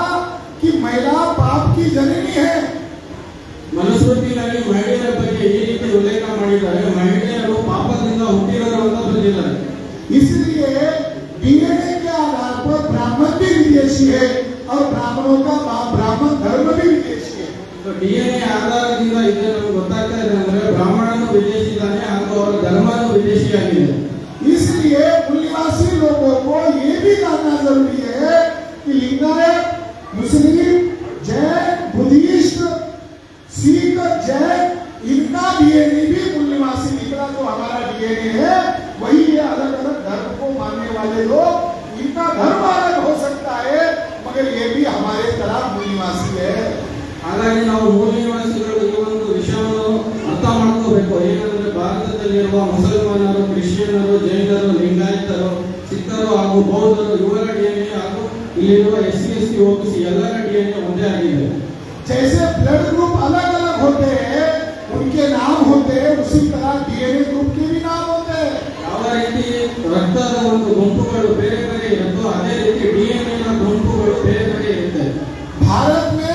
कि महिला पाप की जननी है। ಮನುಸ್ಮೃತಿಯಲ್ಲಿ ಮಹಿಳೆಯರ ಬಗ್ಗೆ ಈ ರೀತಿ ಉಲ್ಲೇಖ ಮಾಡಿದ್ದಾರೆ, ಮಹಿಳೆಯರು ಪಾಪದಿಂದ ಹುಟ್ಟಿರೋರು ಅಂತ ಬರೆದಿದ್ದಾರೆ. इसलिए डीएनए के आधार पर ब्राह्मण भी विदेशी है और ब्राह्मणों का ब्राह्मण धर्म भी विदेशी है। ಡಿಎನ್ಎ ಆಧಾರದಿಂದ ಇದೆ ನಮ್ಗೆ ಗೊತ್ತಾಗ್ತಾ ಇದೆ ಅಂದ್ರೆ ಬ್ರಾಹ್ಮಣನು ವಿದೇಶಿ ಇದ್ದಾನೆ ಹಾಗೂ ಅವರ ಧರ್ಮನು ವಿದೇಶಿಯಾಗಿದೆ. इसलिए मूलनिवासी लोगों को ये भी जानना जरूरी है कि लिंगायत, मुस्लिम, जैन, बुद्धिस्ट, सिख, जैन, इनका डीएनए भी मूलनिवासी निकला। तो हमारा डीएनए है वही ये अलग अलग धर्म को मानने वाले लोग, इनका धर्म अलग हो सकता है मगर ये भी हमारे तरह मूलनिवासी है। ಹಾಗಾಗಿ ನಾವು ಮೂಲ ನಿವಾಸಿಗಳು ಈ ಒಂದು ವಿಷಯವನ್ನು ಅರ್ಥ ಮಾಡ್ಕೋಬೇಕು. ಏನಂದ್ರೆ ಭಾರತದಲ್ಲಿರುವ ಮುಸಲ್ಮಾನರು, ಕ್ರಿಶ್ಚಿಯನ್ನರು, ಜೈನರು, ಲಿಂಗಾಯತರು, ಸಿಖ್ಖರು ಹಾಗೂ ಬೌದ್ಧರು ಇವರ ಡಿಎನ್ಎ ಹಾಗೂ ಇಲ್ಲಿರುವ SC ST OBC ಎಲ್ಲರ ಡಿಎನ್ಎ ಒಂದೇ ಆಗಿದೆ. जैसे ब्लड ग्रुप अलग अलग होते हैं, उनके नाम होते हैं, उसी तरह डीएनए ग्रुप के भी नाम होते हैं। ಯಾವ ರೀತಿ ರಕ್ತದ ಒಂದು ಗುಂಪುಗಳು ಬೇರೆ ಬೇರೆ ಇರುತ್ತೋ ಅದೇ ರೀತಿ ಡಿಎನ್ಎ ನ ಗುಂಪುಗಳು ಬೇರೆ ಬೇರೆ ಇರುತ್ತೆ. भारत में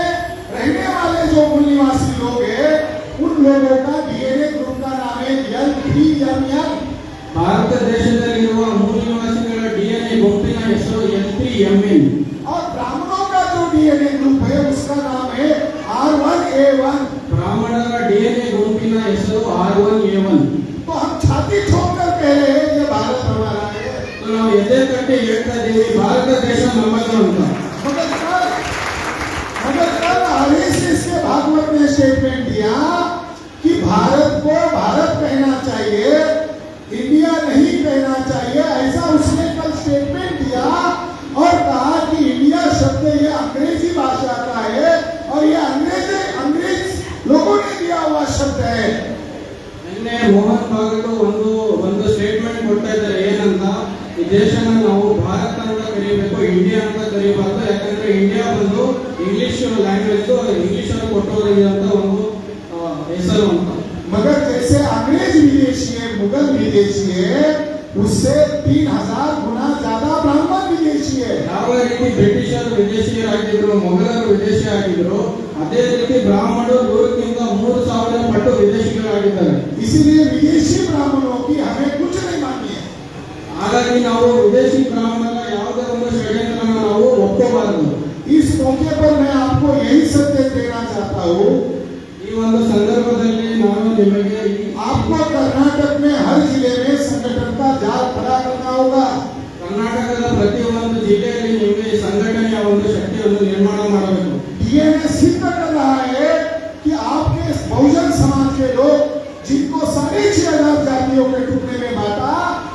रहने वाले जो मूल निवासी लोग हैं, उन लोगों का डीएनए ग्रुप का नाम है L3MN। ಭಾರತ ದೇಶದಲ್ಲಿರುವ ಮೂಲ ನಿವಾಸಿಗಳ ಡಿಎನ್ಎ ಗುಂಪಿನ ಹೆಸರು L3MN. और ब्राह्मणों का जो डीएनए ग्रुप है उसका नाम है R1A1। ಬ್ರಾಹ್ಮಣರ ಡಿಎನ್ಎ ಗುಂಪಿನ ಹೆಸರು R1A1. तो हम छाती ठोककर कह रहे हैं ये भारत हमारा है। ನಾವು ಎದೆ ತಟ್ಟಿ ಹೇಳ್ತಾ ಇದ್ದೀವಿ ಭಾರತ ದೇಶ ನಮ್ಮದು ಅಂತ. मगर कल RSS के भागवत ने स्टेटमेंट दिया कि भारत को भारत कहना चाहिए, इंडिया नहीं कहना चाहिए। ऐसा उसने कल स्टेटमेंट दिया और कहा कि इंडिया शब्द ये अंग्रेजी भाषा का है और ये अंग्रेज लोगों ने दिया हुआ शब्द है। ನಿನ್ನೆ ಮೋಹನ್ ಭಾಗವತ್ ಒಂದು ಸ್ಟೇಟ್ಮೆಂಟ್ ಕೊಡ್ತಾ ಇದ್ದಾರೆ, ಏನಂತ ಈ ದೇಶನ ನಾವು ಭಾರತ ಅಂತ ಕರೀಬೇಕು, ಇಂಡಿಯಾ ಅಂತ ಕರೀಬಾರ್ದು. ಯಾಕಂದ್ರೆ ಇಂಡಿಯಾ ಬಂದು ಇಂಗ್ಲಿಷ್ ಲ್ಯಾಂಗ್ವೇಜ್, ಇಂಗ್ಲಿಷ್ ಅಲ್ಲಿ ಕೊಟ್ಟೋರಿಗೆ ಅಂತ ಒಂದು ಹೆಸರು ಅಂತ. मगर जैसे अंग्रेज विदेशी है, मुगल विदेशी है, उससे 3000 गुना ज्यादा ब्राह्मण विदेशी है। ಯಾವ ರೀತಿ ಬ್ರಿಟಿಷರು ವಿದೇಶಿಯರಾಗಿದ್ರು, ಮೊಘಲರು ವಿದೇಶಿ ಆಗಿದ್ರು, ಅದೇ ರೀತಿ ಬ್ರಾಹ್ಮಣರು 100ಕ್ಕಿಂತ 3000 ಪಟ್ಟು ವಿದೇಶಿಗಳಾಗಿದ್ದಾರೆ. इसीलिए विदेशी ब्राह्मणों की हमें कुछ नहीं माननी है। ಹಾಗಾಗಿ ನಾವು ವಿದೇಶಿ ಬ್ರಾಹ್ಮಣರ ಯಾವುದೇ ಒಂದು ಷಡ್ಯಂತ್ರನ ನಾವು ಒಪ್ಪಬಾರದು. इस मौके पर मैं आपको यही संदेश देना चाहता हूँ, ಈ ಒಂದು ಸಂದರ್ಭದಲ್ಲಿ ನಾನು ನಿಮಗೆ आपको कर्नाटक में हर जिले में संगठन का जाल खड़ा करना होगा। ಕರ್ನಾಟಕದ ಪ್ರತಿಯೊಂದು ಜಿಲ್ಲೆಯಲ್ಲಿ ನಿಮಗೆ ಈ ಸಂಘಟನೆಯ ಒಂದು ಶಕ್ತಿಯನ್ನು ನಿರ್ಮಾಣ ಮಾಡಬೇಕು. डीएनए सिद्ध कर रहा है कि आपके बहुजन समाज के लोग जिनको 6,500 जातियों के टुकड़े में बांटा,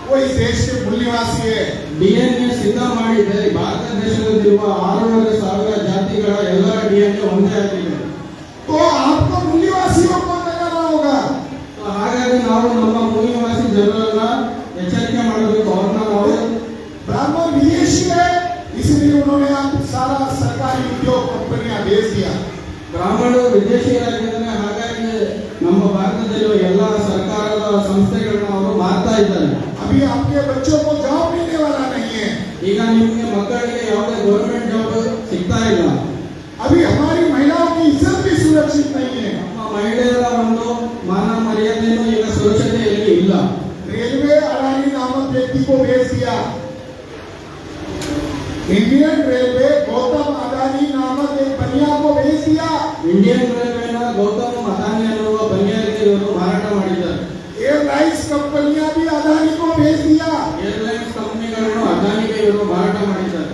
वो वो इस देश के मूल निवासी है। DNA ಸಿದ್ಧ ಮಾಡಿದೆ ಭಾರತ ದೇಶದಲ್ಲಿರುವ 6,500 ಜಾತಿಗಳ ಎಲ್ಲ DNA ಒಂದೇ ಆಗಿದೆ. तो आपको मूल निवासियों को लगाना होगा। So, ಹಾಗಾಗಿ ನಾವು ನಮ್ಮ ಮೂಲನಿವಾಸಿ ಜನರನ್ನ ಎಚ್ಚರಿಕೆ ಮಾಡಬೇಕು. ಅವ್ರನ್ನ ನಾವು ब्राह्मण विदेशी है, इसलिए उन्होंने आप सारा सरकारी उद्योग कंपनियां भेज दिया। ಬ್ರಾಹ್ಮಣರು ವಿದೇಶಿಯರಾಗಿದ್ದಾರೆ, ಹಾಗಾಗಿ ನಮ್ಮ ಭಾರತದಲ್ಲಿರುವ ಎಲ್ಲ ಸರ್ಕಾರದ ಸಂಸ್ಥೆಗಳನ್ನ ಅವರು ಮಾರ್ತಾ ಇದ್ದಾರೆ. अभी आपके बच्चों को जॉब मिलने वाला नहीं है। ಈಗ ನಿಮಗೆ ಮಕ್ಕಳಿಗೆ ಯಾವುದೇ ಗೌರ್ಮೆಂಟ್ ಜಾಬ್ ಸಿಗ್ತಾ ಇಲ್ಲ. अभी हमारी महिलाओं की इज्जत भी सुरक्षित नहीं है। ನಮ್ಮ ಮಹಿಳೆಯರ ಒಂದು ಮಾನ ಮರ್ಯಾದೆಯನ್ನು ಈಗ ಸುರಕ್ಷತೆಯಲ್ಲಿ ಇಲ್ಲ. रेलवे अडानी नामक व्यक्ति को भेज दिया। इंडियन रेलवे गौतम अडानी नामक एक बनिया को भेज दिया। ಇಂಡಿಯನ್ ರೈಲ್ವೆನ ಗೌತಮ್ ಅದಾನಿ ಅನ್ನುವ ಬನಿಯಾರಿಗೆ ಇವರು ಮಾರಾಟ ಮಾಡಿದ್ದಾರೆ. एयरलाइंस कंपनियां भी अडानी को भेज दिया। ಏರ್ಲೈನ್ಸ್ ಕಂಪನಿಗಳನ್ನು ಅದಾನಿಗೆ ಇವರು ಮಾರಾಟ ಮಾಡಿದ್ದಾರೆ.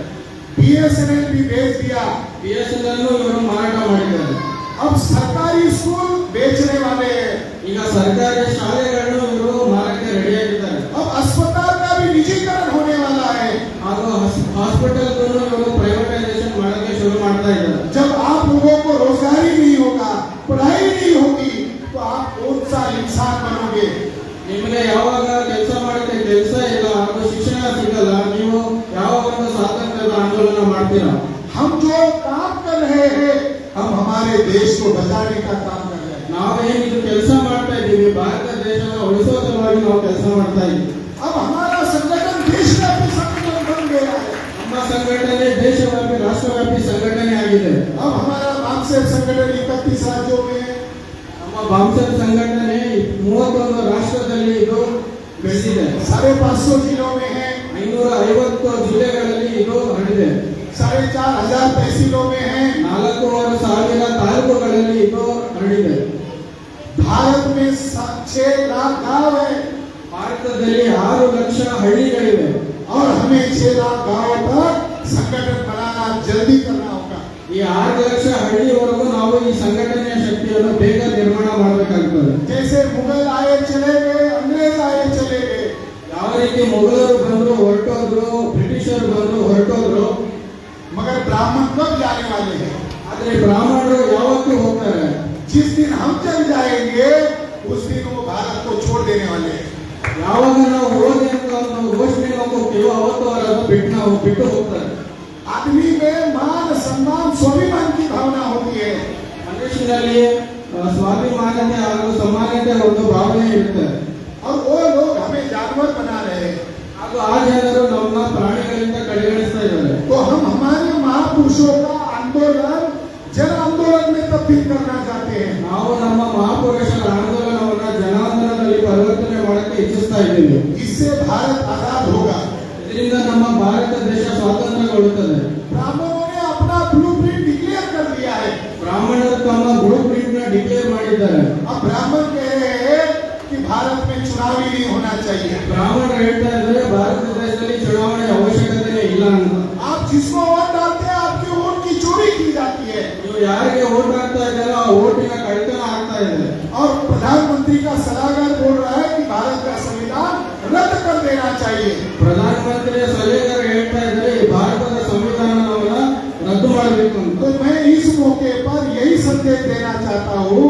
बीएसएनएल भी भेज दिया। BSNL ಇವರು ಮಾರಾಟ ಮಾಡಿದ್ದಾರೆ. अब सरकारी स्कूल बेचने वाले हैं। ಈಗ ಸರ್ಕಾರಿ ಶಾಲೆಗಳನ್ನು ಇವರು ಮಾರಕ್ಕೆ ರೆಡಿಯಾಗಿದ್ದಾರೆ. अब अस्पताल का भी निजीकरण होने वाला है। ಹಾಗೂ ಹಾಸ್ಪಿಟಲ್ಗಳನ್ನು ಇವರು ಪ್ರೈವೇಟೈಸೇಷನ್ ಮಾಡಕ್ಕೆ ಶುರು ಮಾಡ್ತಾ ಇದ್ದಾರೆ. जब आप लोगों को रोजगारी नहीं होगा, पढ़ाई नहीं होगी, तो आप कौन सा इंसान बनोगे? ನಿಮಗೆ यावाग ಕೆಲಸ ಮಾಡಕ್ಕೆ ಕೆಲಸ ಇಲ್ಲ ಹಾಗೂ ಶಿಕ್ಷಣ ಸಿಗಲ್ಲ, ನೀವು ಯಾವ ಒಂದು ಸ್ವಾತಂತ್ರ್ಯದ ಆಂದೋಲನ ಮಾಡ್ತೀರಾ? हम जो काम कर रहे हैं, हम हमारे देश को बचाने का काम कर रहे हैं। ನಾವೇನು ಇದು ಕೆಲಸ ಮಾಡ್ತಾ ಇದ್ದೀವಿ, ಭಾರತ ದೇಶನ ಉಳಿಸುವ ಸಲುವಾಗಿ ನಾವು ಕೆಲಸ ಮಾಡ್ತಾ ಇದ್ದೀವಿ. अब हमारा संगठन देशव्यापी संगठन बन गया है। ನಮ್ಮ ಸಂಘಟನೆ ದೇಶವ್ಯಾಪಿ ರಾಷ್ಟ್ರವ್ಯಾಪಿ ಸಂಘಟನೆ ಆಗಿದೆ. अब हमारा बामसेफ संगठन 31 राज्यों में है। ನಮ್ಮ ಬಾಂಸೆಲ್ ಸಂಘಟನೆ 31 ರಾಷ್ಟ್ರದಲ್ಲಿ ಇದು ಬೆಳೆದಿದೆ. 550 जिलों में है। 550 ಜಿಲ್ಲೆಗಳಲ್ಲಿ ಇದು ಹರಡಿದೆ. 4,500 तहसीलों में है। 4,000 ತಾಲೂಕುಗಳಲ್ಲಿ ಇದು ಹರಡಿದೆ. भारत में 6 लाख गांव है ಭಾರತದಲ್ಲಿ 6 ಲಕ್ಷ ಹಳ್ಳಿಗಳಿವೆ. और हमें 6 लाख गांवों तक संगठन बनाना जल्दी करना होगा। ಈ 6 ಲಕ್ಷ ಹಳ್ಳಿವರೆಗೂ ನಾವು ಈ ಸಂಘಟನೆಯ ಶಕ್ತಿಯನ್ನು ಬೇಗ ನಿರ್ಮಾಣ ಮಾಡಬೇಕಾಗುತ್ತದೆ. जैसे मुगल आए चले गए, अंग्रेज आए चले गए, ಯಾವ ರೀತಿ ಮೊಘಲರು ಬಂದ್ರು ಹೊರಟೋದ್ರು, ಬ್ರಿಟಿಷರು ಬಂದ್ರು ಹೊರಟೋದ್ರು, मगर ब्राह्मण कब जाने वाले हैं? ಆದ್ರೆ ಬ್ರಾಹ್ಮಣರು ಯಾವತ್ತೂ ಹೋಗ್ತಾರೆ. जिस दिन हम चल जाएंगे, उस दिन वो भारत को छोड़ देने वाले हैं। ಯಾವಾಗ ನಾವು ಹೋಗಿ ಅಂತ ನಾವು ಘೋಷಣೆ ಹೋಗ್ತೀವೋ ಅವತ್ತು ಅವರನ್ನು ಬಿಟ್ಟು ಹೋಗ್ತಾರೆ. आदमी में मान सम्मान स्वाभिमान की भावना होती है। ಮನುಷ್ಯನಲ್ಲಿ ಸ್ವಾಭಿಮಾನತೆ ಹಾಗೂ ಸಮಾನತೆ ಒಂದು ಭಾವನೆ ಇರುತ್ತೆ. और वो लोग हमें जानवर बना रहे हैं। ಹಾಗೂ ಆ ಜನರು ನಮ್ಮ ಪ್ರಾಣಿಗಳಿಂದ ಕಡೆಗಣಿಸ್ತಾ ಇದ್ದಾರೆ. तो हम हमारे महापुरुषों का आंदोलन जन आंदोलन में तब्दील करना चाहते हैं। ನಾವು ನಮ್ಮ ಮಹಾಪುರುಷರ ಆಂದೋಲನವನ್ನ ಜನಾಂದೋಲನದಲ್ಲಿ ಪರಿವರ್ತನೆ ಮಾಡಕ್ಕೆ ಇಚ್ಛಿಸ್ತಾ ಇದ್ದೀವಿ. इससे भारत आजाद होगा। ಇದರಿಂದ ನಮ್ಮ ಭಾರತ ದೇಶ ಸ್ವಾತಂತ್ರ್ಯಗೊಳ್ಳುತ್ತದೆ. ब्राह्मणों ने अपना ब्लूप्रिंट डिक्लेयर कर दिया है। ಬ್ರಾಹ್ಮಣರು ತಮ್ಮ ಬ್ಲೂ ಪ್ರಿಂಟ್ ನ ಡಿಕ್ಲೇರ್ ಮಾಡಿದ್ದಾರೆ. अब ब्राह्मण कह रहे हैं कि भारत में चुनाव ही नहीं होना चाहिए। ಬ್ರಾಹ್ಮಣರು ಹೇಳ್ತಾ ಇದ್ದಾರೆ ಭಾರತ ದೇಶದಲ್ಲಿ ಚುನಾವಣೆ ಅವಶ್ಯಕತೆ ಇಲ್ಲ ಅಂತ. आप जिसको वोट डालते हैं, आपके वोट की चोरी की जाती है। ನೀವು ಯಾರಿಗೆ ವೋಟ್ ಹಾಕ್ತಾ ಇದ್ದಾರೋ ಆ ವೋಟಿನ ಕಡಿತನ ಆಗ್ತಾ ಇದೆ. और प्रधानमंत्री का सलाहकार बोल रहा है कि भारत का संविधान रद्द कर देना चाहिए। ಪ್ರಧಾನಮಂತ್ರಿಯ ಸಲಹೆಗಾರ ಹೇಳ್ತಾ ಇದ್ದಾರೆ ಈ ಭಾರತದ ಸಂವಿಧಾನವನ್ನ ರದ್ದು ಮಾಡಬೇಕು ಅಂತ. तो मैं इस मौके पर यही संदेश देना चाहता हूँ।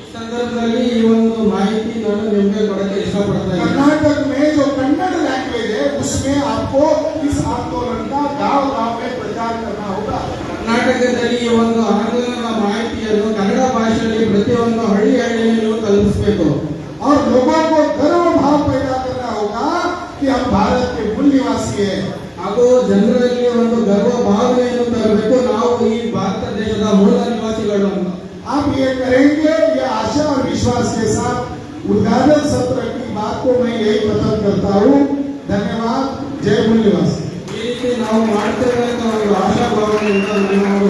ಈ ಸಂದರ್ಭದಲ್ಲಿ ಈ ಒಂದು ಮಾಹಿತಿ ನಾನು ನಿಮಗೆ ಕೊಡಕ್ಕೆ ಇಷ್ಟಪಡ್ತಾ ಇದ್ದೀನಿ. कर्नाटक में जो कन्नड़ लैंग्वेज है, उसमें आपको इस आंदोलन का गांव-गांव में प्रचार करना होगा। ಕರ್ನಾಟಕದಲ್ಲಿ ಈ ಒಂದು ಆಂದೋಲನದ ಮಾಹಿತಿಯನ್ನು ಕನ್ನಡ ಭಾಷೆಯಲ್ಲಿ ಪ್ರತಿಯೊಂದು ಹಳ್ಳಿಯಲ್ಲಿ ನೀವು ತಲುಪಿಸಬೇಕು. और लोगों को गर्व भाव पैदा करना होगा कि हम भारत के मूल निवासी हैं। ಹಾಗೂ ಜನರಲ್ಲಿ ಒಂದು ಗರ್ವ ಭಾವನೆಯನ್ನು ತರಬೇಕು, ನಾವು ಈ ಭಾರತ ದೇಶದ ಮೂಲ ನಿವಾಸಿಗಳು ಅಂತ. आप ये करेंगे, ये आशा और विश्वास के साथ उद्घाटन सत्र की बात को मैं यही खत्म करता हूँ। धन्यवाद। जय मूल निवासी। ಈ ರೀತಿ ನಾವು ಮಾಡ್ತೇವೆ ಅಂತ ಒಂದು ಆಶಾಭಾವನೆಯಿಂದ ನಾವು